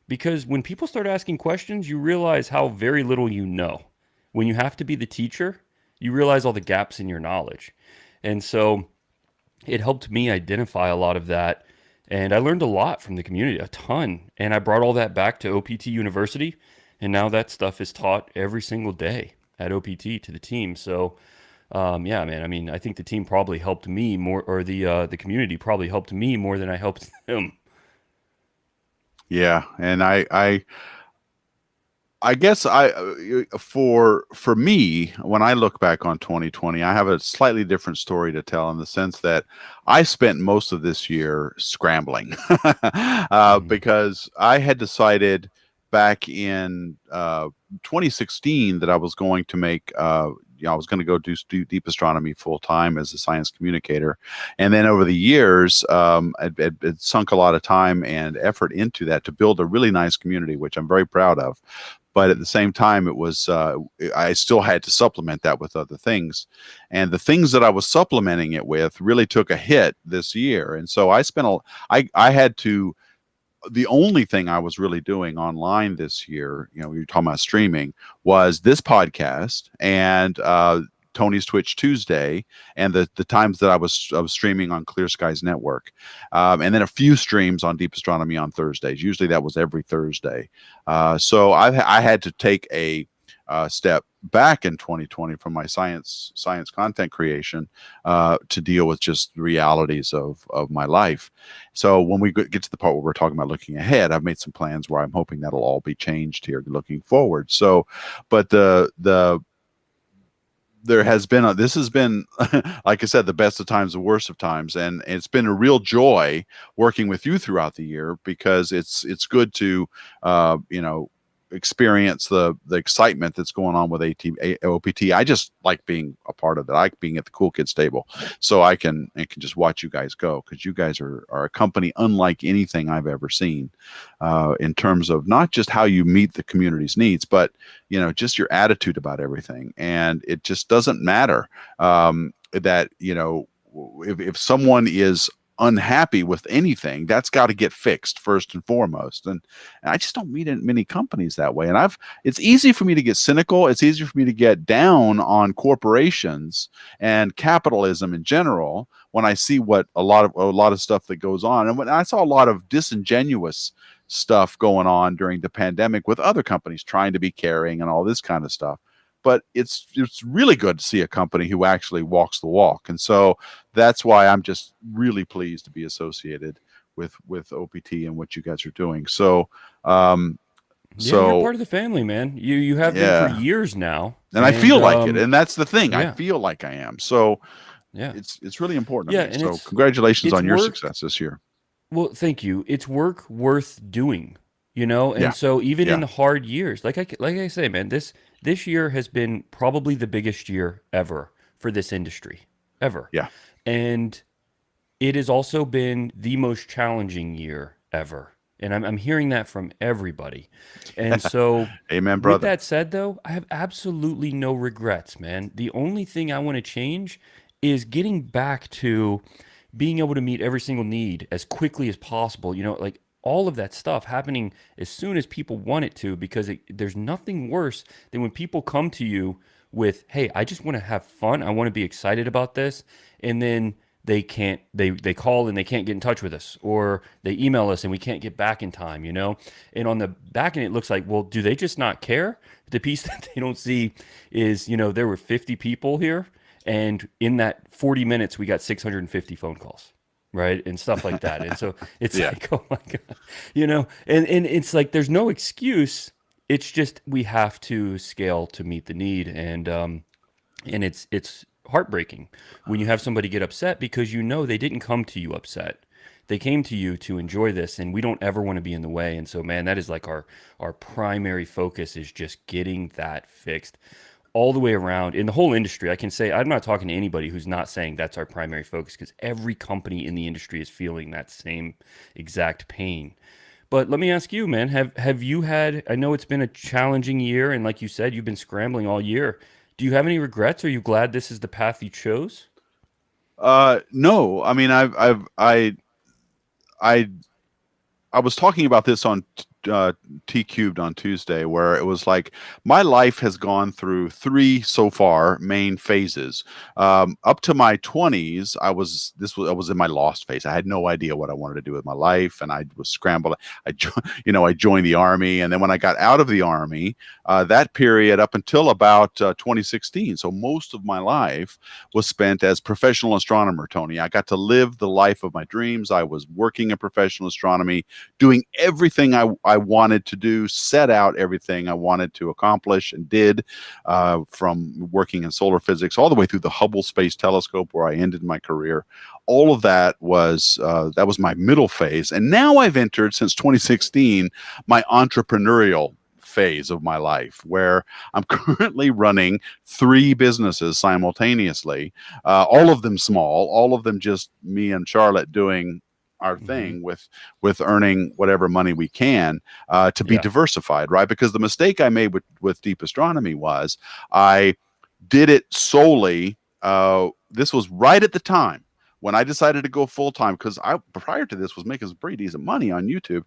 Because when people start asking questions, you realize how very little you know. When you have to be the teacher, you realize all the gaps in your knowledge. And so it helped me identify a lot of that. And I learned a lot from the community, a ton. And I brought all that back to OPT University. And now that stuff is taught every single day at OPT to the team. So, yeah, man, I mean, I think the team probably helped me more, or the community probably helped me more than I helped them. Yeah, and I guess for me, when I look back on 2020, I have a slightly different story to tell, in the sense that I spent most of this year scrambling because I had decided back in 2016 that I was going to make I was going to go do deep astronomy full time as a science communicator, and then over the years, I'd sunk a lot of time and effort into that to build a really nice community, which I'm very proud of. But at the same time, it was I still had to supplement that with other things, and the things that I was supplementing it with really took a hit this year. And so I had to, the only thing I was really doing online this year, you're talking about streaming, was this podcast and Tony's Twitch Tuesday, and the times that I was streaming on Clear Skies Network, and then a few streams on Deep Astronomy on Thursdays. Usually that was every Thursday. So I had to take a step back in 2020 from my science content creation to deal with just the realities of my life. So when we get to the part where we're talking about looking ahead, I've made some plans where I'm hoping that'll all be changed here looking forward. So, but there has been this has been like I said, the best of times, the worst of times, and it's been a real joy working with you throughout the year, because it's good to experience the excitement that's going on with OPT. I just like being a part of it. I like being at the cool kids table, so I can just watch you guys go, because you guys are a company unlike anything I've ever seen, in terms of not just how you meet the community's needs, but just your attitude about everything. And it just doesn't matter that if someone is unhappy with anything, that's got to get fixed first and foremost. And I just don't meet many companies that way. And it's easy for me to get cynical. It's easier for me to get down on corporations and capitalism in general when I see what a lot of stuff that goes on. And when I saw a lot of disingenuous stuff going on during the pandemic with other companies trying to be caring and all this kind of stuff. But it's really good to see a company who actually walks the walk. And so that's why I'm just really pleased to be associated with OPT and what you guys are doing. So, you're part of the family, man. You have been for years now, and I feel like it. And that's the thing. Yeah. I feel like I am. So, yeah, it's really important. Yeah, to me. So, congratulations on your success this year. Well, thank you. It's work worth doing, And so even in the hard years, like I say, man, this year has been probably the biggest year ever for this industry, ever. Yeah. And it has also been the most challenging year ever. And I'm hearing that from everybody. And so, amen, brother. With that said, though, I have absolutely no regrets, man. The only thing I want to change is getting back to being able to meet every single need as quickly as possible. Like all of that stuff happening as soon as people want it to, because there's nothing worse than when people come to you with, hey, I just want to have fun. I want to be excited about this. And then they can't, they call and they can't get in touch with us, or they email us and we can't get back in time, you know? And on the back end, it looks like, well, do they just not care? The piece that they don't see is, you know, there were 50 people here, and in that 40 minutes, we got 650 phone calls, right? And stuff like that. And so it's like, oh my God, you know, and it's like, there's no excuse. It's just, we have to scale to meet the need. And it's heartbreaking when you have somebody get upset because you know they didn't come to you upset. They came to you to enjoy this, and we don't ever want to be in the way. And so, man, that is like our primary focus, is just getting that fixed all the way around in the whole industry. I can say, I'm not talking to anybody who's not saying that's our primary focus, because every company in the industry is feeling that same exact pain. But let me ask you, man, have you had, I know it's been a challenging year, and like you said, you've been scrambling all year. Do you have any regrets? Are you glad this is the path you chose? No, I mean, I I was talking about this on T Cubed on Tuesday, where it was like my life has gone through three so far main phases. Up to my 20s, I was in my lost phase. I had no idea what I wanted to do with my life, and I was scrambled. I joined the army, and then when I got out of the army, that period up until about 2016, so most of my life was spent as professional astronomer. Tony, I got to live the life of my dreams. I was working in professional astronomy, doing everything I wanted to do, set out everything I wanted to accomplish, and did, from working in solar physics all the way through the Hubble Space Telescope, where I ended my career. All of that was my middle phase. And now I've entered, since 2016, my entrepreneurial phase of my life, where I'm currently running 3 businesses simultaneously, all of them small, all of them just me and Charlotte doing our thing, with earning whatever money we can, to be diversified, right? Because the mistake I made with deep astronomy was I did it solely. This was right at the time when I decided to go full time, because I, prior to this, was making some pretty decent money on YouTube.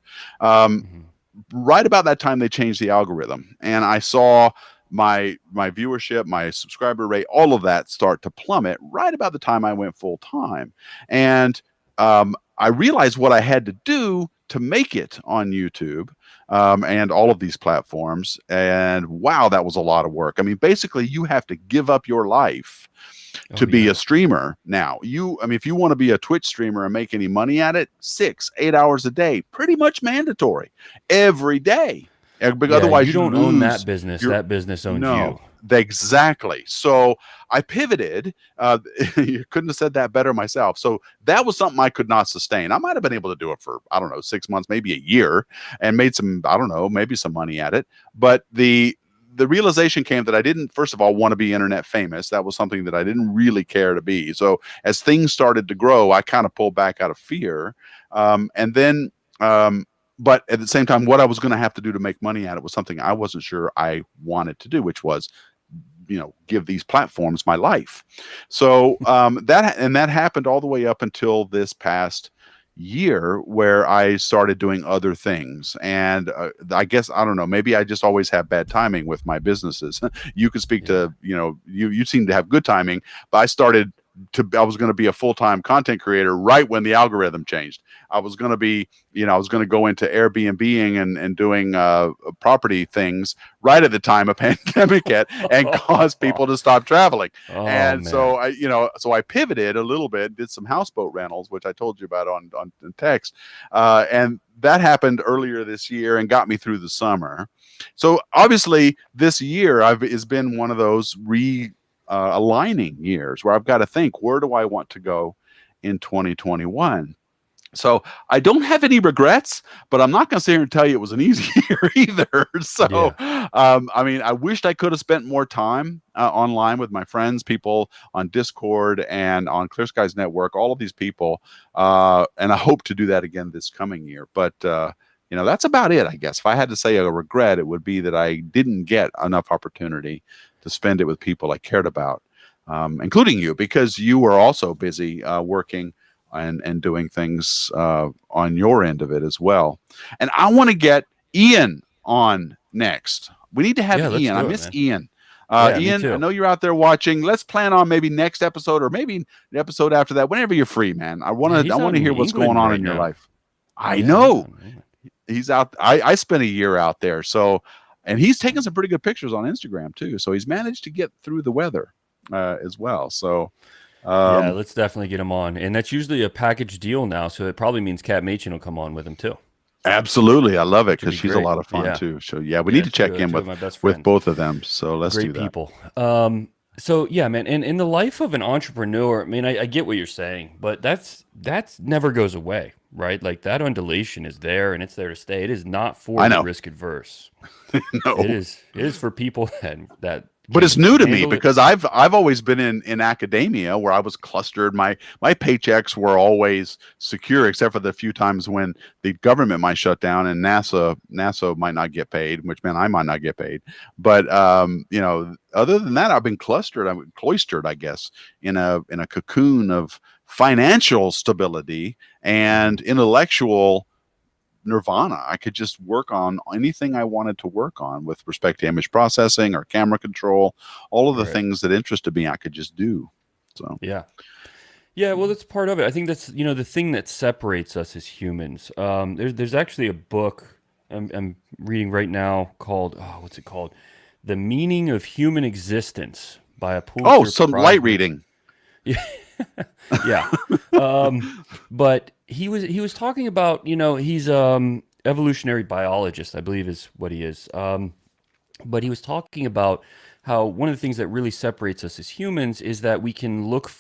Right about that time, they changed the algorithm, and I saw my viewership, my subscriber rate, all of that start to plummet right about the time I went full time. And I realized what I had to do to make it on YouTube, and all of these platforms. And wow, that was a lot of work. I mean, basically, you have to give up your life to be a streamer now. If you want to be a Twitch streamer and make any money at it, 6-8 hours a day, pretty much mandatory every day. Otherwise, you don't own that business. That business owns you. Exactly. So I pivoted. You couldn't have said that better myself. So that was something I could not sustain. I might have been able to do it for, I don't know, 6 months, maybe a year, and made some, I don't know, maybe some money at it. But the realization came that I didn't, first of all, want to be internet famous. That was something that I didn't really care to be. So as things started to grow, I kind of pulled back out of fear. But at the same time, what I was going to have to do to make money at it was something I wasn't sure I wanted to do, which was, give these platforms my life. So that happened all the way up until this past year, where I started doing other things. And I guess, I don't know, maybe I just always have bad timing with my businesses. You could speak to, you seem to have good timing, but I was going to be a full-time content creator right when the algorithm changed. I was going to be, I was going to go into Airbnb and doing property things right at the time a pandemic hit, and cause people to stop traveling. So I pivoted a little bit, did some houseboat rentals, which I told you about on text. And that happened earlier this year and got me through the summer. So obviously this year has been one of those aligning years where I've got to think, where do I want to go in 2021? So I don't have any regrets, but I'm not going to sit here and tell you it was an easy year either. So, I wished I could have spent more time online with my friends, people on Discord and on Clear Skies Network, all of these people. And I hope to do that again this coming year. But, that's about it, I guess. If I had to say a regret, it would be that I didn't get enough opportunity to spend it with people I cared about, including you, because you were also busy working and doing things on your end of it as well. And I want to get Ian on next. We need to have Ian. I miss Ian. Yeah, me Ian, I too. know you're out there watching. Let's plan on maybe next episode or maybe the episode after that, whenever you're free, man. I Yeah, want to he's I out want to in hear what's going England on right in your now. life. I Yeah, he's know out in England. he's out. I spent a year out there, so and he's taking some pretty good pictures on Instagram too. So he's managed to get through the weather as well. So Yeah, um, let's definitely get him on. And that's usually a package deal now, so it probably means Kat Machin will come on with him too, absolutely, I love it which would because be she's a great. lot of fun Yeah. too. So yeah, we need Yeah, to check in two of my best with friends. both of them. So let's do Great that. people. So yeah, man, and in the life of an entrepreneur, I mean, I get what you're saying, but that's never goes away, right? Like that undulation is there and it's there to stay. It is not for I the know. risk adverse. No. It is for people that But it's can new to me handle it. because I've always been in academia where I was clustered. My paychecks were always secure, except for the few times when the government might shut down and NASA might not get paid, which meant I might not get paid. But other than that, I've been clustered. I'm cloistered, I guess, in a cocoon of financial stability and intellectual nirvana. I could just work on anything I wanted to work on with respect to image processing or camera control, all of the Right. things that interested me, I could just do. So Yeah. Yeah, well, that's part of it. I think that's, the thing that separates us as humans. There's actually a book I'm reading right now called, what's it called? The Meaning of Human Existence by a oh, Pulitzer some Prize light reading. Yeah. Yeah. But he was talking about, he's evolutionary biologist, I believe is what he is. But he was talking about how one of the things that really separates us as humans is that we can look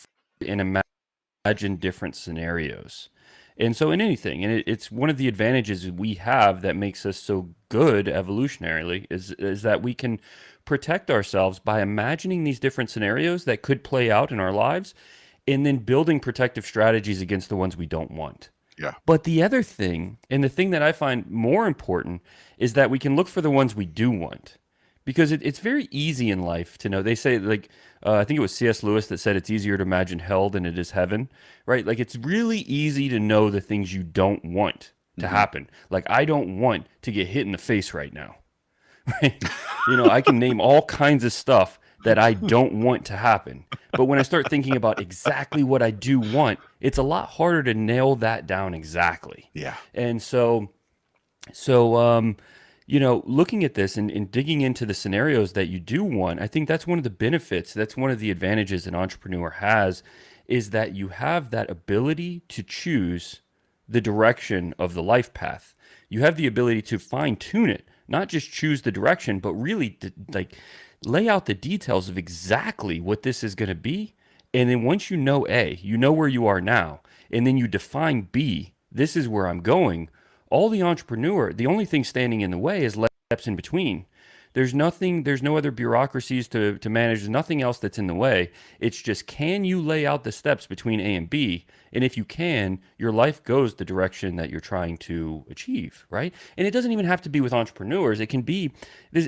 and imagine different scenarios. And so in anything, and it's one of the advantages we have that makes us so good evolutionarily is that we can protect ourselves by imagining these different scenarios that could play out in our lives and then building protective strategies against the ones we don't want. Yeah. But the other thing, and the thing that I find more important, is that we can look for the ones we do want. Because it's very easy in life to know. They say, like, I think it was C.S. Lewis that said it's easier to imagine hell than it is heaven, right? Like, it's really easy to know the things you don't want to happen. Like, I don't want to get hit in the face right now, right? I can name all kinds of stuff that I don't want to happen. But when I start thinking about exactly what I do want, it's a lot harder to nail that down exactly. Yeah. And so looking at this and digging into the scenarios that you do want, I think that's one of the benefits. That's one of the advantages an entrepreneur has, is that you have that ability to choose the direction of the life path. You have the ability to fine tune it, not just choose the direction, but really lay out the details of exactly what this is going to be. And then once you know A, you know where you are now, and then you define B, this is where I'm going. The only thing standing in the way is steps in between. There's no other bureaucracies to manage. There's nothing else that's in the way. It's just, can you lay out the steps between A and B? And if you can, your life goes the direction that you're trying to achieve, right? And it doesn't even have to be with entrepreneurs. It can be,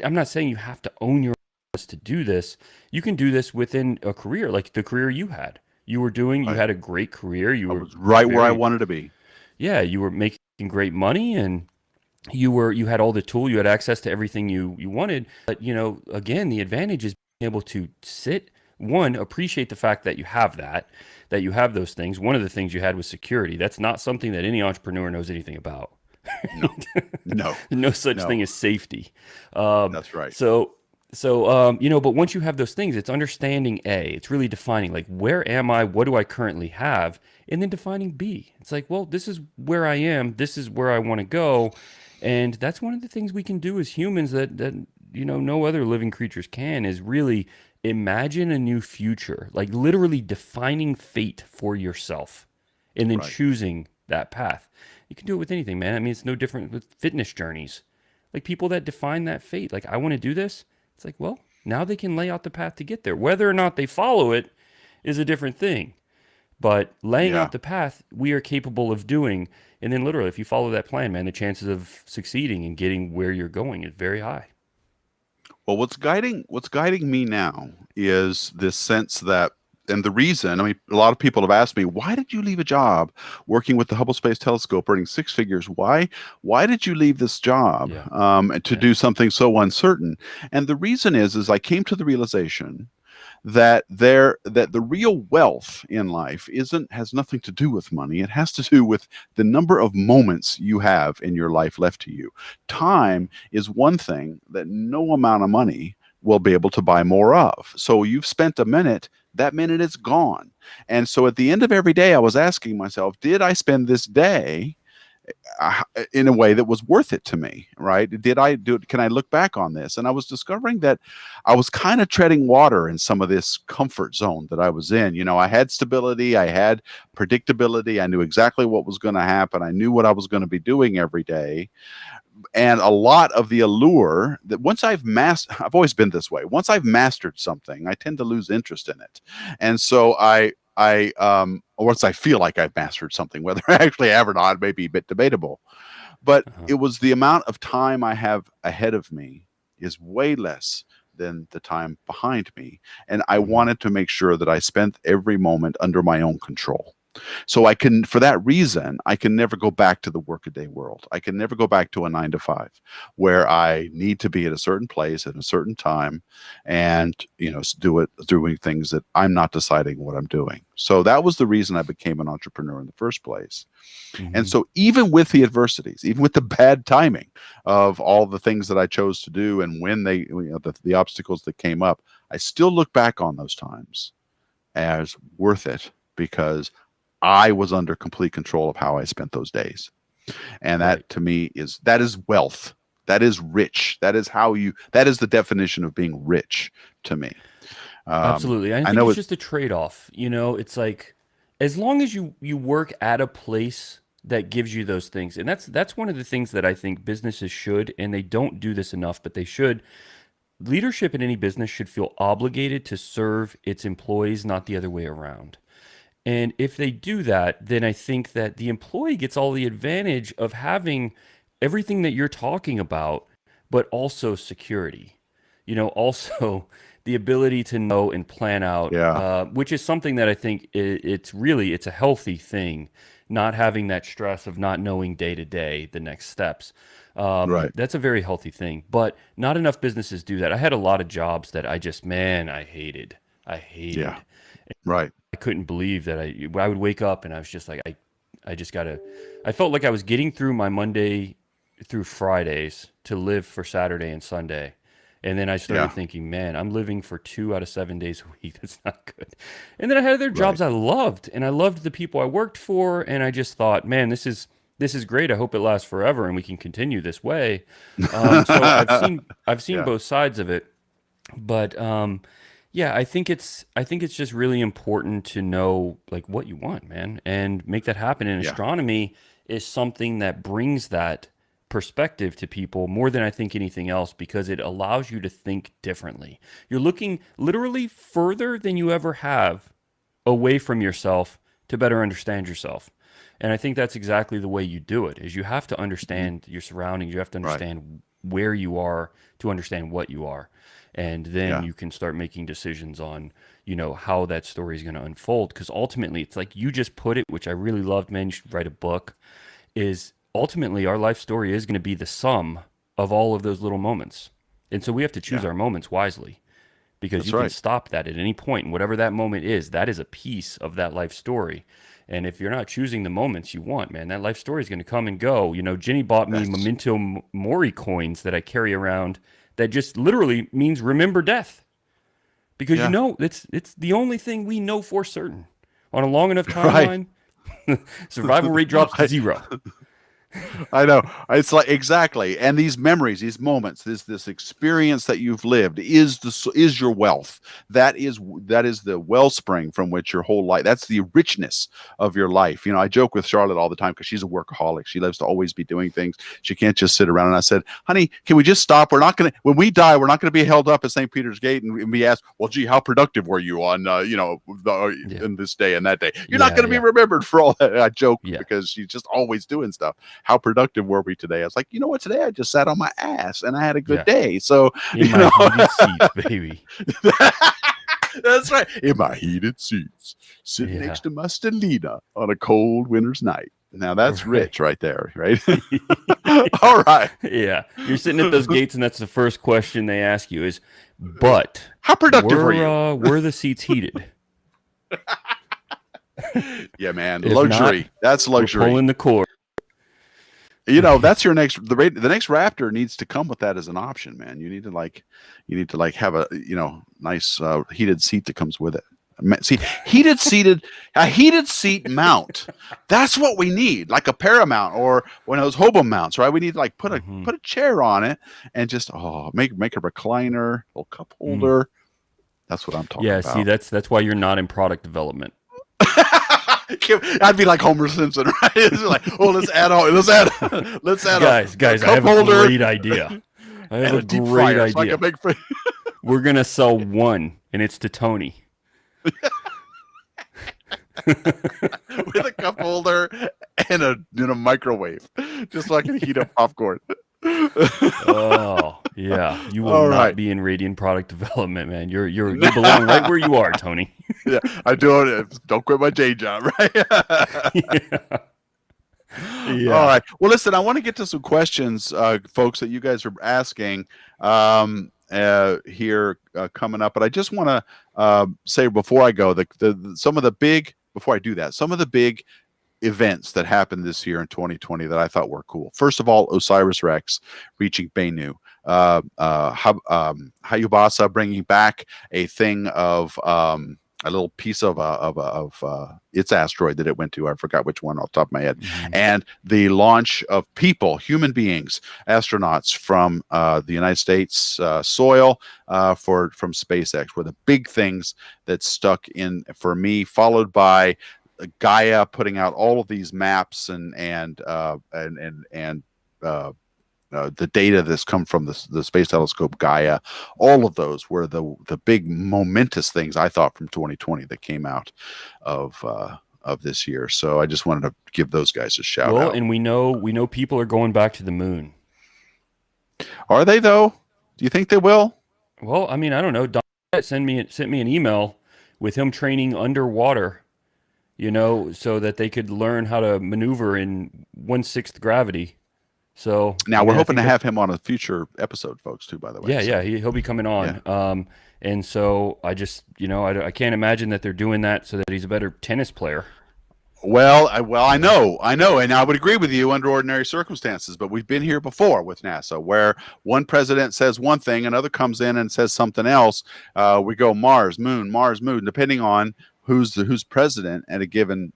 I'm not saying you have to own your business to do this. You can do this within a career, like the career you had. You had a great career. I was right where I wanted to be. Yeah, you were making great money and you had all the tool, you had access to everything you wanted. But again, the advantage is being able to appreciate the fact that you have that you have those things. One of the things you had was security. That's not something that any entrepreneur knows anything about. No such thing as safety. That's right. But once you have those things, it's understanding A. It's really defining, like, where am I? What do I currently have? And then defining B. It's like, well, this is where I am. This is where I want to go. And that's one of the things we can do as humans that no other living creatures can, is really imagine a new future, like literally defining fate for yourself and then choosing that path. You can do it with anything, man. I mean, it's no different with fitness journeys. Like, people that define that fate, like, I want to do this. It's like, well, now they can lay out the path to get there. Whether or not they follow it is a different thing. But laying out the path, we are capable of doing. And then literally, if you follow that plan, man, the chances of succeeding and getting where you're going is very high. Well, what's guiding me now is this sense that And the reason, I mean, a lot of people have asked me, why did you leave a job working with the Hubble Space Telescope, earning six figures? Why did you leave this job Yeah. to do something so uncertain? And the reason is I came to the realization that the real wealth in life has nothing to do with money. It has to do with the number of moments you have in your life left to you. Time is one thing that no amount of money will be able to buy more of. So you've spent a minute, that minute is gone. And so at the end of every day, I was asking myself, did I spend this day in a way that was worth it to me, right? Can I look back on this? And I was discovering that I was kind of treading water in some of this comfort zone that I was in. You know, I had stability, I had predictability, I knew exactly what was going to happen, I knew what I was going to be doing every day. And a lot of the allure that I've always been this way. Once I've mastered something, I tend to lose interest in it. And so once I feel like I've mastered something, whether I actually have or not, may be a bit debatable. But it was the amount of time I have ahead of me is way less than the time behind me. And I wanted to make sure that I spent every moment under my own control. So for that reason, I can never go back to the workaday world. I can never go back to a 9 to 5 where I need to be at a certain place at a certain time and, doing things that I'm not deciding what I'm doing. So that was the reason I became an entrepreneur in the first place. And so even with the adversities, even with the bad timing of all the things that I chose to do and when the obstacles that came up, I still look back on those times as worth it because I was under complete control of how I spent those days. And that to me is wealth. That is rich. That is the definition of being rich to me. Absolutely. I think it's just a trade-off. It's like, as long as you work at a place that gives you those things. And that's one of the things that I think businesses should, and they don't do this enough, but they should. Leadership in any business should feel obligated to serve its employees, not the other way around. And if they do that, then I think that the employee gets all the advantage of having everything that you're talking about, but also security. Also the ability to know and plan out, which is something that I think it's a healthy thing, not having that stress of not knowing day to day the next steps. Right. That's a very healthy thing, but not enough businesses do that. I had a lot of jobs that I hated. Yeah. Right. I couldn't believe that I would wake up and I was just like, I felt like I was getting through my Monday through Fridays to live for Saturday and Sunday. And then I started thinking, man, I'm living for 2 out of 7 days a week. That's not good. And then I had other jobs I loved, and I loved the people I worked for. And I just thought, man, this is great. I hope it lasts forever and we can continue this way. So I've seen both sides of it, but, yeah, I think it's just really important to know like what you want, man, and make that happen. And astronomy is something that brings that perspective to people more than I think anything else, because it allows you to think differently. You're looking literally further than you ever have away from yourself to better understand yourself. And I think that's exactly the way you do it, is you have to understand your surroundings. You have to understand where you are to understand what you are. And then you can start making decisions on, how that story is going to unfold. Because ultimately, it's like you just put it, which I really loved, man, you should write a book, is ultimately our life story is going to be the sum of all of those little moments. And so we have to choose our moments wisely, because you can stop that at any point. And whatever that moment is, that is a piece of that life story. And if you're not choosing the moments you want, man, that life story is going to come and go. Jenny bought me Memento Mori coins that I carry around that just literally means remember death. Because it's the only thing we know for certain. On a long enough timeline, survival rate drops to 0. I know. It's like exactly. And these memories, these moments, this experience that you've lived is your wealth. That is the wellspring from which your whole life, that's the richness of your life. I joke with Charlotte all the time because she's a workaholic. She loves to always be doing things. She can't just sit around. And I said, honey, can we just stop? When we die, we're not going to be held up at St. Peter's Gate and be asked, well, gee, how productive were you on, in this day and that day? You're not going to be remembered for all that. I joke because she's just always doing stuff. how productive were we today? I was like, you know what? Today I just sat on my ass and I had a good Yeah. day. So In my heated seats, baby. That's right. In my heated seats, sitting next to my Stelina on a cold winter's night. Now that's rich right there, right? All right. Yeah. You're sitting at those gates, and that's the first question they ask you is, but how productive were you? Were the seats heated? Yeah, man. If Luxury. not, that's luxury. We're pulling the cord. You know, that's your next the next Raptor needs to come with that as an option, man. You need to like have a, you know, nice heated seat that comes with it. See, a heated seat mount. That's what we need, like a Paramount or one of those hobo mounts, right? We need to like put a chair on it and just make a recliner, a little cup holder. That's what I'm talking about. Yeah, see, that's why you're not in product development. I'd be like Homer Simpson, right? It's like, oh, let's add guys, I have a great idea. I have a great idea. We're gonna sell one, and it's to Tony. With a cup holder and a microwave, just so I can heat up popcorn. Oh yeah, you will not be in Radian product development, man. You belong right where you are, Tony. Yeah, I do. Don't quit my day job, right? Yeah. All right. Well, listen, I want to get to some questions, folks, that you guys are asking here coming up, but I just want to say before I go, some of the big events that happened this year in 2020 that I thought were cool. First of all, Osiris-Rex reaching Bennu, Hayubasa bringing back a thing of a little piece of its asteroid that it went to. I forgot which one off the top of my head. And the launch of human beings, astronauts from the United States soil from SpaceX were the big things that stuck in for me, followed by Gaia putting out all of these maps and the data that's come from the space telescope Gaia. All of those were the big momentous things I thought from 2020 that came out of this year. So I just wanted to give those guys a shout out. Well, and we know people are going back to the moon. Are they though? Do you think they will? Well, I mean, I don't know. Don sent me an email with him training underwater, you know, so that they could learn how to maneuver in 1/6 gravity. So now we're hoping to have him on a future episode, folks, too, by the way. Yeah, so. Yeah, he'll be coming on. Yeah. And so I just, you know, I can't imagine that they're doing that so that he's a better tennis player. Well, I know, and I would agree with you under ordinary circumstances, but we've been here before with NASA, where one president says one thing, another comes in and says something else. We go Mars, Moon, depending on who's president at a given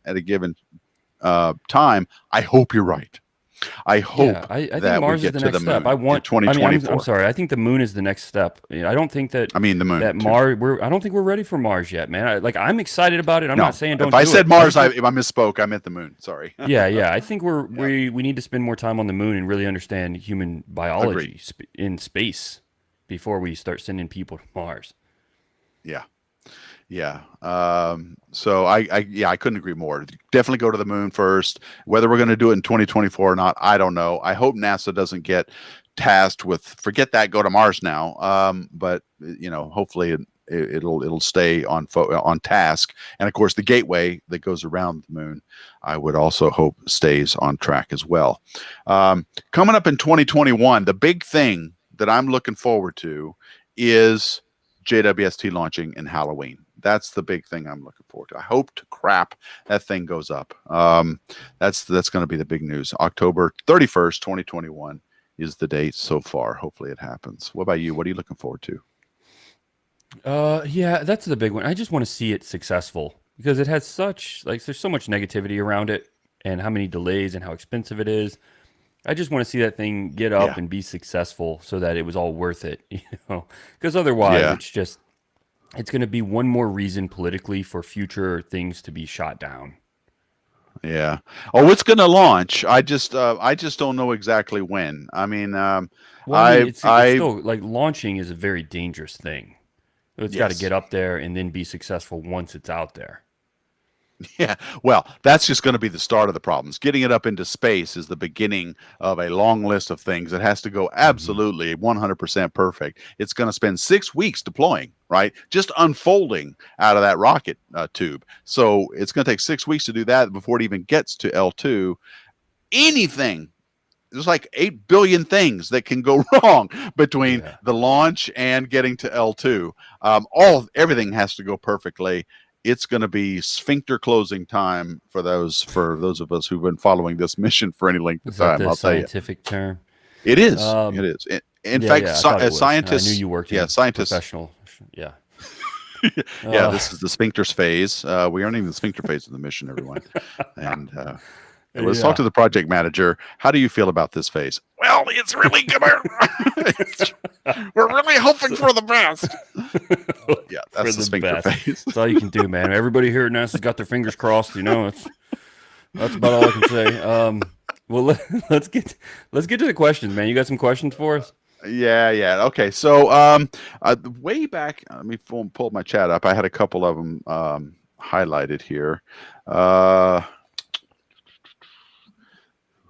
time. I hope you're right. I hope I think Mars is the next step. I want 2024. I'm sorry. I think the moon is the next step. I don't think that. I mean the moon. That Mars. I don't think we're ready for Mars yet, man. I'm excited about it. I'm not saying don't. If I said Mars, I misspoke. I meant the moon. Sorry. Yeah. I think we need to spend more time on the moon and really understand human biology in space before we start sending people to Mars. Yeah. Yeah. So I couldn't agree more. Definitely go to the moon first. Whether we're going to do it in 2024 or not, I don't know. I hope NASA doesn't get tasked with forget that, go to Mars now. But you know, hopefully it'll stay on task. And of course, the gateway that goes around the moon, I would also hope stays on track as well. Coming up in 2021, the big thing that I'm looking forward to is JWST launching in Halloween. That's the big thing I'm looking forward to. I hope to crap that thing goes up. That's going to be the big news. October 31st, 2021 is the date so far. Hopefully it happens. What about you? What are you looking forward to? Yeah, that's the big one. I just want to see it successful because it has there's so much negativity around it and how many delays and how expensive it is. I just want to see that thing get up and be successful so that it was all worth it, you know, because otherwise it's going to be one more reason politically for future things to be shot down. Yeah. Oh, it's going to launch. I just don't know exactly when. I mean, it's still like launching is a very dangerous thing. It's got to get up there and then be successful once it's out there. Yeah, well, that's just going to be the start of the problems. Getting it up into space is the beginning of a long list of things that has to go absolutely 100% perfect. It's going to spend 6 weeks deploying, right? Just unfolding out of that rocket tube. So it's going to take 6 weeks to do that before it even gets to L2. Anything, there's like 8 billion things that can go wrong between the launch and getting to L2. Everything has to go perfectly. It's going to be sphincter closing time for those of us who've been following this mission for any length of time. I'll tell you, scientific term. It is. It is. In fact, scientists. I knew you worked in professional. Yeah. Yeah, this is the sphincters phase. We aren't even the sphincter phase of the mission, everyone. And let's talk to the project manager. How do you feel about this phase? Well, it's really good. We're really hoping for the best. Yeah, that's the sphincter phase. That's all you can do, man. Everybody here at NASA's got their fingers crossed. That's about all I can say. Well, let's get to the questions, man. You got some questions for us? Yeah. Okay, so way back, let me pull my chat up. I had a couple of them highlighted here.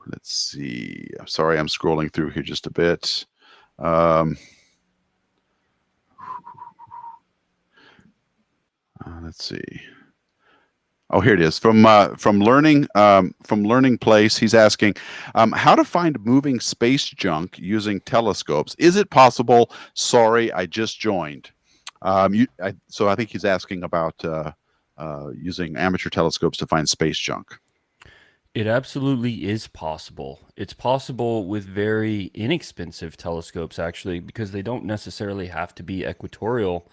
Let's see. I'm sorry, I'm scrolling through here just a bit. Let's see. Oh, here it is. From learning place. He's asking how to find moving space junk using telescopes. Is it possible? Sorry, I just joined. So I think he's asking about using amateur telescopes to find space junk. It absolutely is possible. It's possible with very inexpensive telescopes, actually, because they don't necessarily have to be equatorial.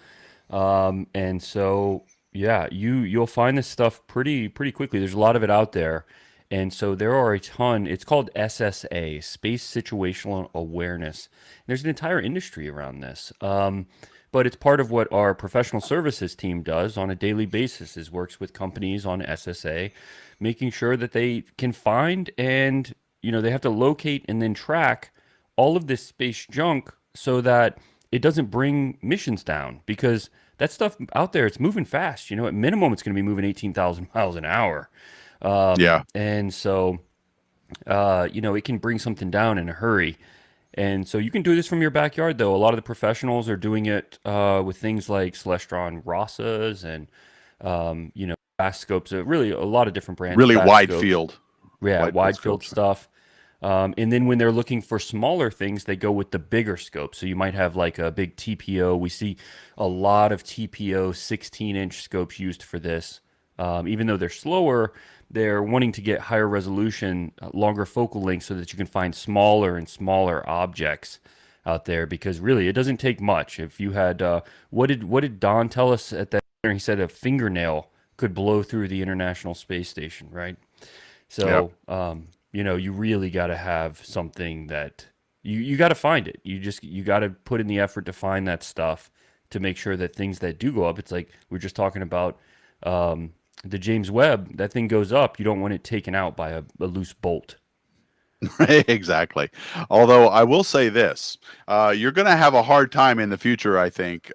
And so, yeah, you'll find this stuff pretty quickly. There's a lot of it out there. And so there are a ton. It's called SSA, Space Situational Awareness. There's an entire industry around this. But it's part of what our professional services team does on a daily basis, is works with companies on SSA, making sure that they can find and, they have to locate and then track all of this space junk so that it doesn't bring missions down, because that stuff out there, it's moving fast. At minimum, it's going to be moving 18,000 miles an hour. And so, it can bring something down in a hurry. And so you can do this from your backyard, though. A lot of the professionals are doing it with things like Celestron Rossas and, fast scopes. Really, a lot of different brands. Really wide field. Yeah, wide field stuff. And then when they're looking for smaller things, they go with the bigger scope. So you might have like a big TPO. We see a lot of TPO 16-inch scopes used for this. Even though they're slower, they're wanting to get higher resolution, longer focal length, so that you can find smaller and smaller objects out there. Because really, it doesn't take much. If you had, what did Don tell us at that? He said a fingernail could blow through the International Space Station, right? So, you really got to have something that you got to find it. You got to put in the effort to find that stuff to make sure that things that do go up, it's like we were just talking about the James Webb, that thing goes up. You don't want it taken out by a loose bolt. Exactly. Although I will say this, you're going to have a hard time in the future, I think,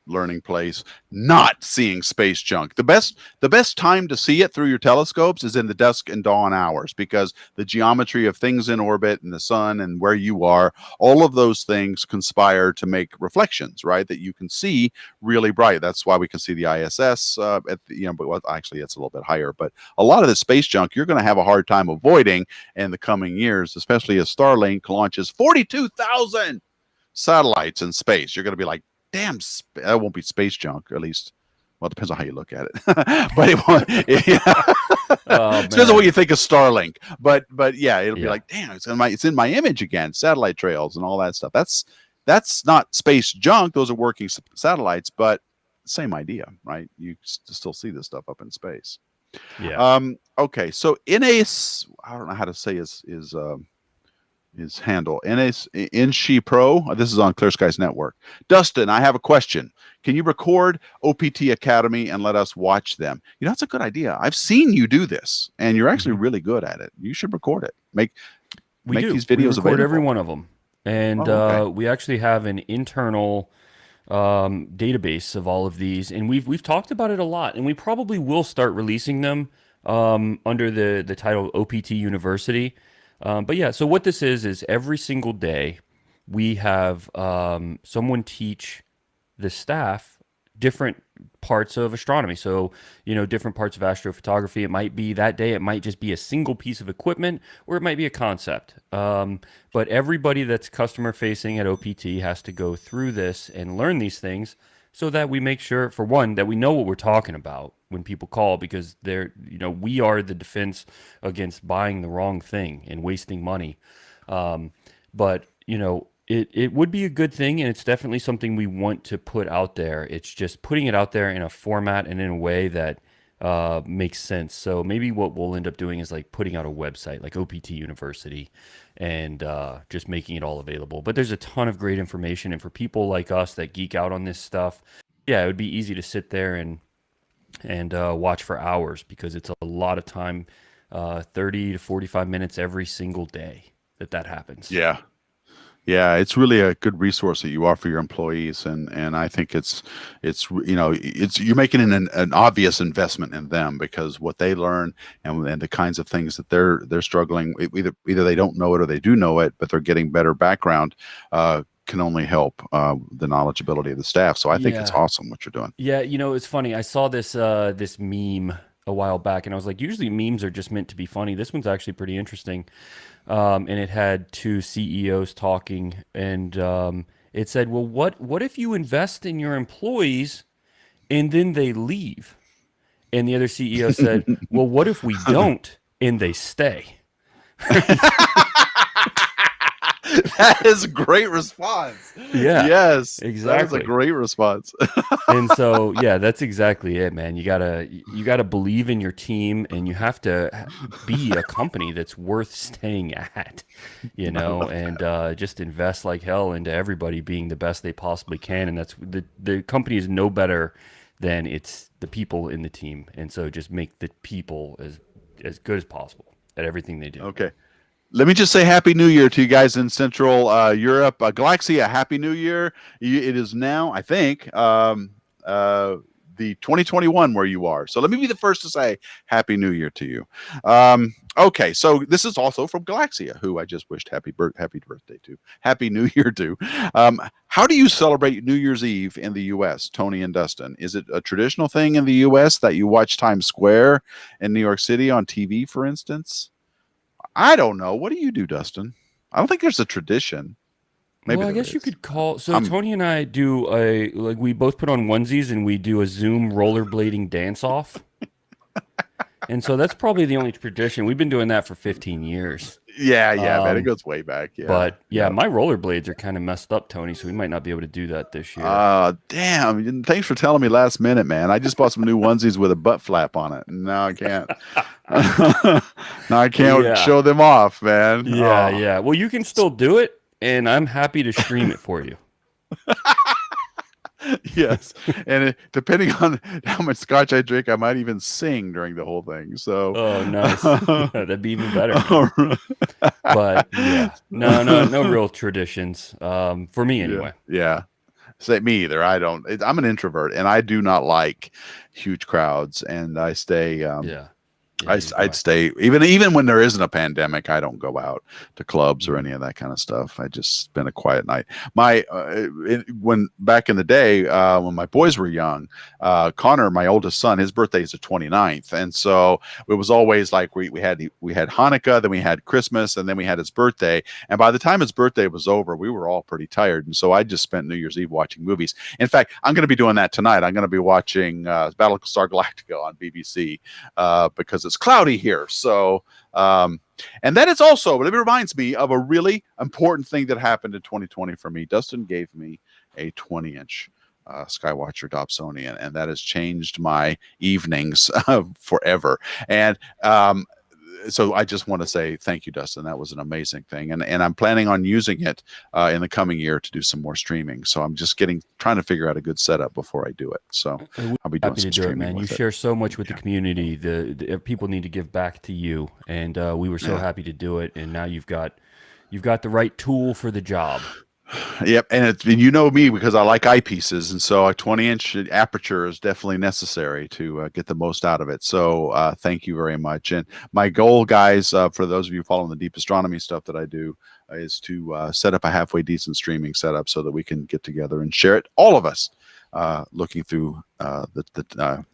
learning place, not seeing space junk. The best time to see it through your telescopes is in the dusk and dawn hours, because the geometry of things in orbit and the sun and where you are, all of those things conspire to make reflections, right? That you can see really bright. That's why we can see the ISS but actually it's a little bit higher. But a lot of the space junk you're going to have a hard time avoiding in the coming years, especially as Starlink launches 42,000 satellites in space. You're going to be like, damn, that won't be space junk, at least. Well, it depends on how you look at it. But it won't, depends on what you think of Starlink. But yeah, it'll be like, damn, it's in my image again. Satellite trails and all that stuff. That's not space junk. Those are working satellites, but same idea, right? You still see this stuff up in space. Yeah. Okay. So I don't know how to say his handle. NShe Pro. This is on Clear Skies Network. Dustin, I have a question. Can you record OPT Academy and let us watch them? That's a good idea. I've seen you do this, and you're actually really good at it. You should record it. Make these videos available. We record every one of them, and we actually have an internal database of all of these, and we've talked about it a lot, and we probably will start releasing them under the title OPT University. But yeah, so what this is every single day we have someone teach the staff different parts of astronomy. So, different parts of astrophotography. It might be that day, it might just be a single piece of equipment, or it might be a concept. But everybody that's customer facing at OPT has to go through this and learn these things so that we make sure, for one, that we know what we're talking about when people call, because we are the defense against buying the wrong thing and wasting money. But it would be a good thing, and it's definitely something we want to put out there. It's just putting it out there in a format and in a way that makes sense. So maybe what we'll end up doing is like putting out a website like OPT University and just making it all available. But there's a ton of great information, and for people like us that geek out on this stuff, yeah, it would be easy to sit there and watch for hours, because it's a lot of time, 30 to 45 minutes every single day that happens. Yeah. Yeah, it's really a good resource that you offer your employees, and I think it's you're making an obvious investment in them, because what they learn and the kinds of things that they're struggling, either they don't know it or they do know it, but they're getting better background, can only help the knowledgeability of the staff. So I think it's awesome what you're doing. Yeah, it's funny. I saw this meme a while back, and I was like, usually memes are just meant to be funny. This one's actually pretty interesting. And it had two CEOs talking, and it said, well, what if you invest in your employees and then they leave? And the other CEO said, well, what if we don't and they stay? That is a great response. Yeah. Yes, exactly. That is a great response. And so, yeah, that's exactly it, man. You gotta believe in your team, and you have to be a company that's worth staying at, and just invest like hell into everybody being the best they possibly can. And that's the company is no better than it's the people in the team. And so just make the people as good as possible at everything they do. Okay. Let me just say Happy New Year to you guys in Central Europe. Galaxia, Happy New Year. It is now, I think, the 2021 where you are. So let me be the first to say Happy New Year to you. Okay, so this is also from Galaxia, who I just wished happy birthday to. Happy New Year to. How do you celebrate New Year's Eve in the U.S., Tony and Dustin? Is it a traditional thing in the U.S. that you watch Times Square in New York City on TV, for instance? I don't know. What do you do, Dustin? I don't think there's a tradition. Maybe I guess you could call. So Tony and I do we both put on onesies and we do a Zoom rollerblading dance off. And so that's probably the only tradition. We've been doing that for 15 years. Yeah, man, it goes way back. Yeah. But my rollerblades are kind of messed up, Tony, so we might not be able to do that this year. Damn. Thanks for telling me last minute, man. I just bought some new onesies with a butt flap on it. And now I can't. Now I can't show them off, man. Yeah. Well, you can still do it, and I'm happy to stream it for you. Yes, and depending on how much scotch I drink, I might even sing during the whole thing. So, oh, nice, that'd be even better. But yeah, no real traditions for me anyway. Yeah. Say me either. I don't. I'm an introvert, and I do not like huge crowds, and I stay. I'd stay even when there isn't a pandemic. I don't go out to clubs or any of that kind of stuff. I just spend a quiet night. When back in the day, when my boys were young, Connor, my oldest son, his birthday is the 29th, and so it was always like we had Hanukkah, then we had Christmas, and then we had his birthday. And by the time his birthday was over, we were all pretty tired, and so I just spent New Year's Eve watching movies. In fact, I'm going to be doing that tonight. I'm going to be watching Battlestar Galactica on BBC because it's cloudy here. So, and that is also, it reminds me of a really important thing that happened in 2020 for me. Dustin gave me a 20-inch Skywatcher Dobsonian, and that has changed my evenings forever. And so I just want to say thank you, Dustin. That was an amazing thing, and I'm planning on using it in the coming year to do some more streaming. So I'm just trying to figure out a good setup before I do it. So I'll be doing some streaming. Man, you share so much with the community. The people need to give back to you, and we were so happy to do it. And now you've got the right tool for the job. Yep, and you know me because I like eyepieces, and so a 20-inch aperture is definitely necessary to get the most out of it. So thank you very much. And my goal, guys, for those of you following the deep astronomy stuff that I do, is to set up a halfway decent streaming setup so that we can get together and share it, all of us, looking through the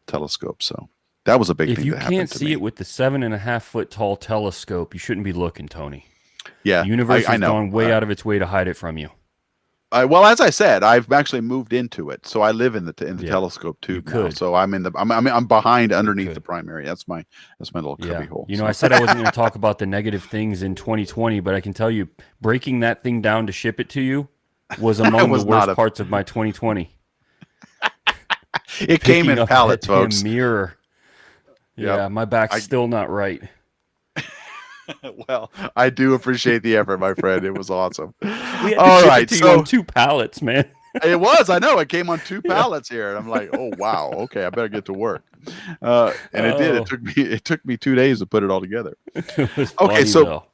telescope. So that was a big thing. If you can't see it with the 7.5-foot tall telescope, you shouldn't be looking, Tony. Yeah, the universe has gone way out of its way to hide it from you. Well, as I said, I've actually moved into it, so I live in the telescope too. So I'm behind underneath the primary. That's my little cubby hole. You know, I said I wasn't going to talk about the negative things in 2020, but I can tell you, breaking that thing down to ship it to you was among the worst parts of my 2020. It came in pallets, folks. Mirror. Yeah, my back's still not right. Well, I do appreciate the effort, my friend. It was awesome. We had to ship it to you on 2 pallets, man. It was. I know. It came on 2 pallets here, and I'm like, oh wow, okay, I better get to work. And it did. It took me 2 days to put it all together. It was funny, though.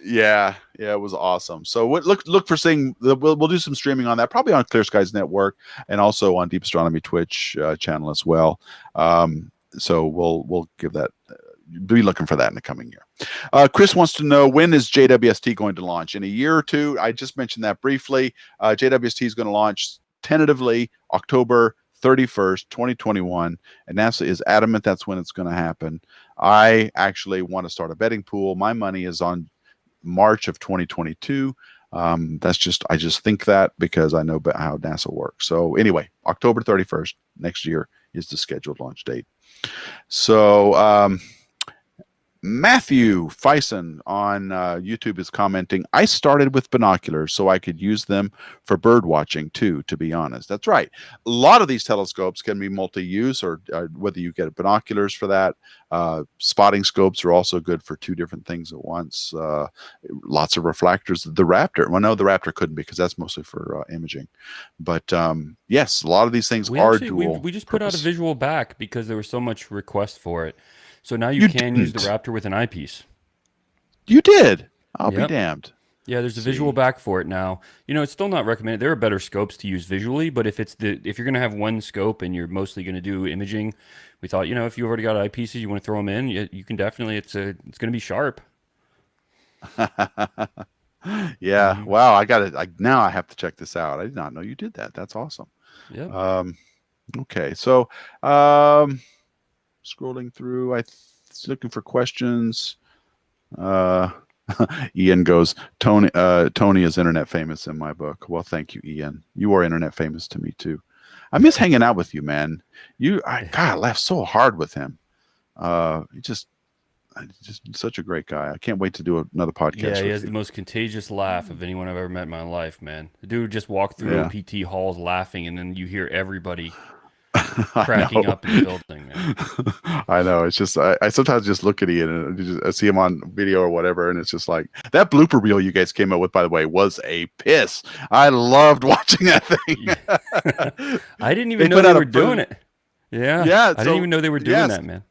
Yeah, it was awesome. So look for seeing. We'll do some streaming on that, probably on Clear Skies Network, and also on Deep Astronomy Twitch channel as well. So we'll give that. Be looking for that in the coming year. Chris wants to know, when is JWST going to launch? In a year or two? I just mentioned that briefly. JWST is going to launch tentatively October 31st, 2021, and NASA is adamant that's when it's going to happen. I actually want to start a betting pool. My money is on March of 2022. I just think that because I know how NASA works. So anyway, October 31st next year is the scheduled launch date. So Matthew Fison on YouTube is commenting, I started with binoculars so I could use them for bird watching too, to be honest. That's right. A lot of these telescopes can be multi-use, or whether you get binoculars for that. Spotting scopes are also good for 2 different things at once. Lots of reflectors. The Raptor, well, no, the Raptor couldn't, because that's mostly for imaging. But yes, a lot of these things are dual. We just put out a visual back because there was so much request for it. So now you can use the Raptor with an eyepiece. You did? I'll be damned. Yeah, there's a visual back for it now. You know, it's still not recommended. There are better scopes to use visually, but if you're going to have one scope and you're mostly going to do imaging, we thought, you know, if you already got eyepieces, you want to throw them in, you can definitely. It's going to be sharp. Yeah. Wow. Now I have to check this out. I did not know you did that. That's awesome. Yeah. Okay. So, scrolling through, looking for questions. Ian goes, Tony is internet famous in my book. Well, thank you, Ian. You are internet famous to me too. I miss hanging out with you, man. I laughed so hard with him. Just such a great guy. I can't wait to do another podcast. Yeah, he has the most contagious laugh of anyone I've ever met in my life, man. The dude just walked through OPT halls laughing, and then you hear everybody cracking up in the building, man. I know. It's just I sometimes just look at Ian and I see him on video or whatever, and it's just like, that blooper reel you guys came up with, by the way, was a piss. I loved watching that thing. I didn't even know they were doing it. Yeah. I didn't even know they were doing that, man.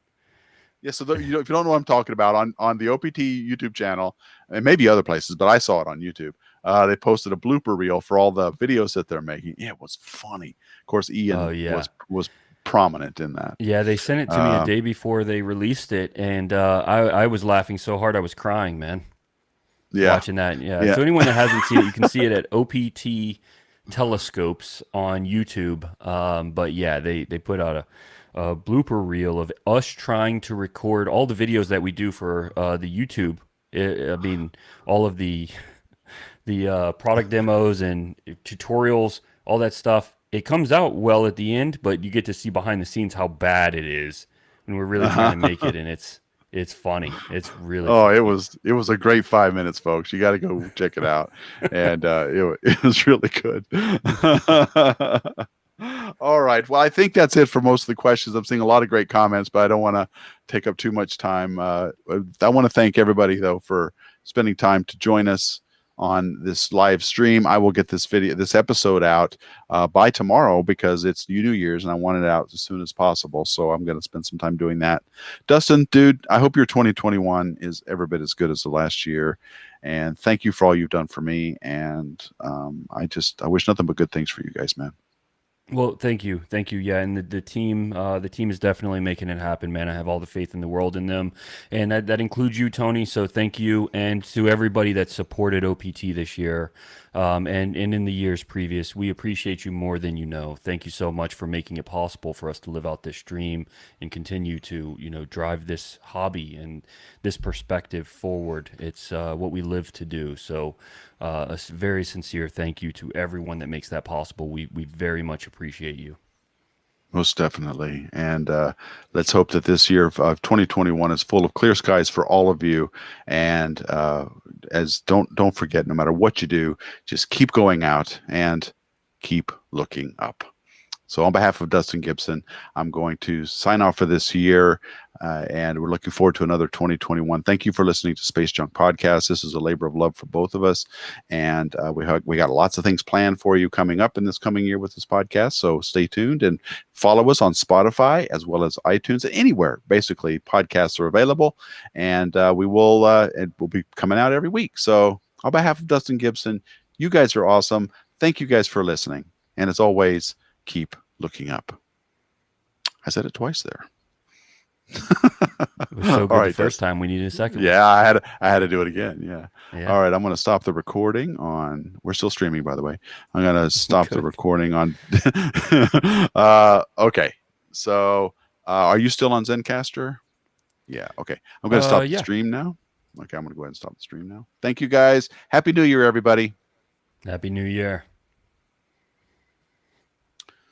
Yeah, so if you don't know what I'm talking about, on the OPT YouTube channel, and maybe other places, but I saw it on YouTube, they posted a blooper reel for all the videos that they're making. Yeah, it was funny. Of course, Ian was prominent in that. Yeah, they sent it to me a day before they released it, and I was laughing so hard I was crying, man. Yeah. Watching that. Yeah. So anyone that hasn't seen it, you can see it at OPT Telescopes on YouTube. But yeah, they put out a blooper reel of us trying to record all the videos that we do for the YouTube. I mean, all of the product demos and tutorials, all that stuff. It comes out well at the end, but you get to see behind the scenes how bad it is when we're really trying to make it, and it's funny. It's really funny. It was a great 5 minutes, folks. You got to go check it out, and it was really good. All right. Well, I think that's it for most of the questions. I'm seeing a lot of great comments, but I don't want to take up too much time. I want to thank everybody, though, for spending time to join us on this live stream. I will get this episode out by tomorrow because it's New Year's and I want it out as soon as possible. So I'm going to spend some time doing that. Dustin, dude, I hope your 2021 is every bit as good as the last year. And thank you for all you've done for me. And I wish nothing but good things for you guys, man. Well, thank you. Yeah, and the team is definitely making it happen, man. I have all the faith in the world in them, and that includes you, Tony. So thank you, and to everybody that supported OPT this year, and in the years previous. We appreciate you more than you know. Thank you so much for making it possible for us to live out this dream and continue to drive this hobby and this perspective forward. It's what we live to do. So. A very sincere thank you to everyone that makes that possible. We very much appreciate you. Most definitely. And let's hope that this year of 2021 is full of clear skies for all of you. And don't forget, no matter what you do, just keep going out and keep looking up. So on behalf of Dustin Gibson, I'm going to sign off for this year, and we're looking forward to another 2021. Thank you for listening to Space Junk Podcast. This is a labor of love for both of us, and we got lots of things planned for you coming up in this coming year with this podcast. So stay tuned and follow us on Spotify as well as iTunes. Anywhere basically podcasts are available, and we'll be coming out every week. So on behalf of Dustin Gibson, you guys are awesome. Thank you guys for listening, and as always, keep looking up. I said it twice there. It was so good the first time. We needed a second one. Yeah, I had to do it again. Yeah. All right, I'm going to stop the recording on. We're still streaming, by the way. I'm going to stop the recording on. Okay. So, are you still on Zencaster? Yeah. Okay. I'm going to stop the stream now. Okay, I'm going to go ahead and stop the stream now. Thank you, guys. Happy New Year, everybody. Happy New Year.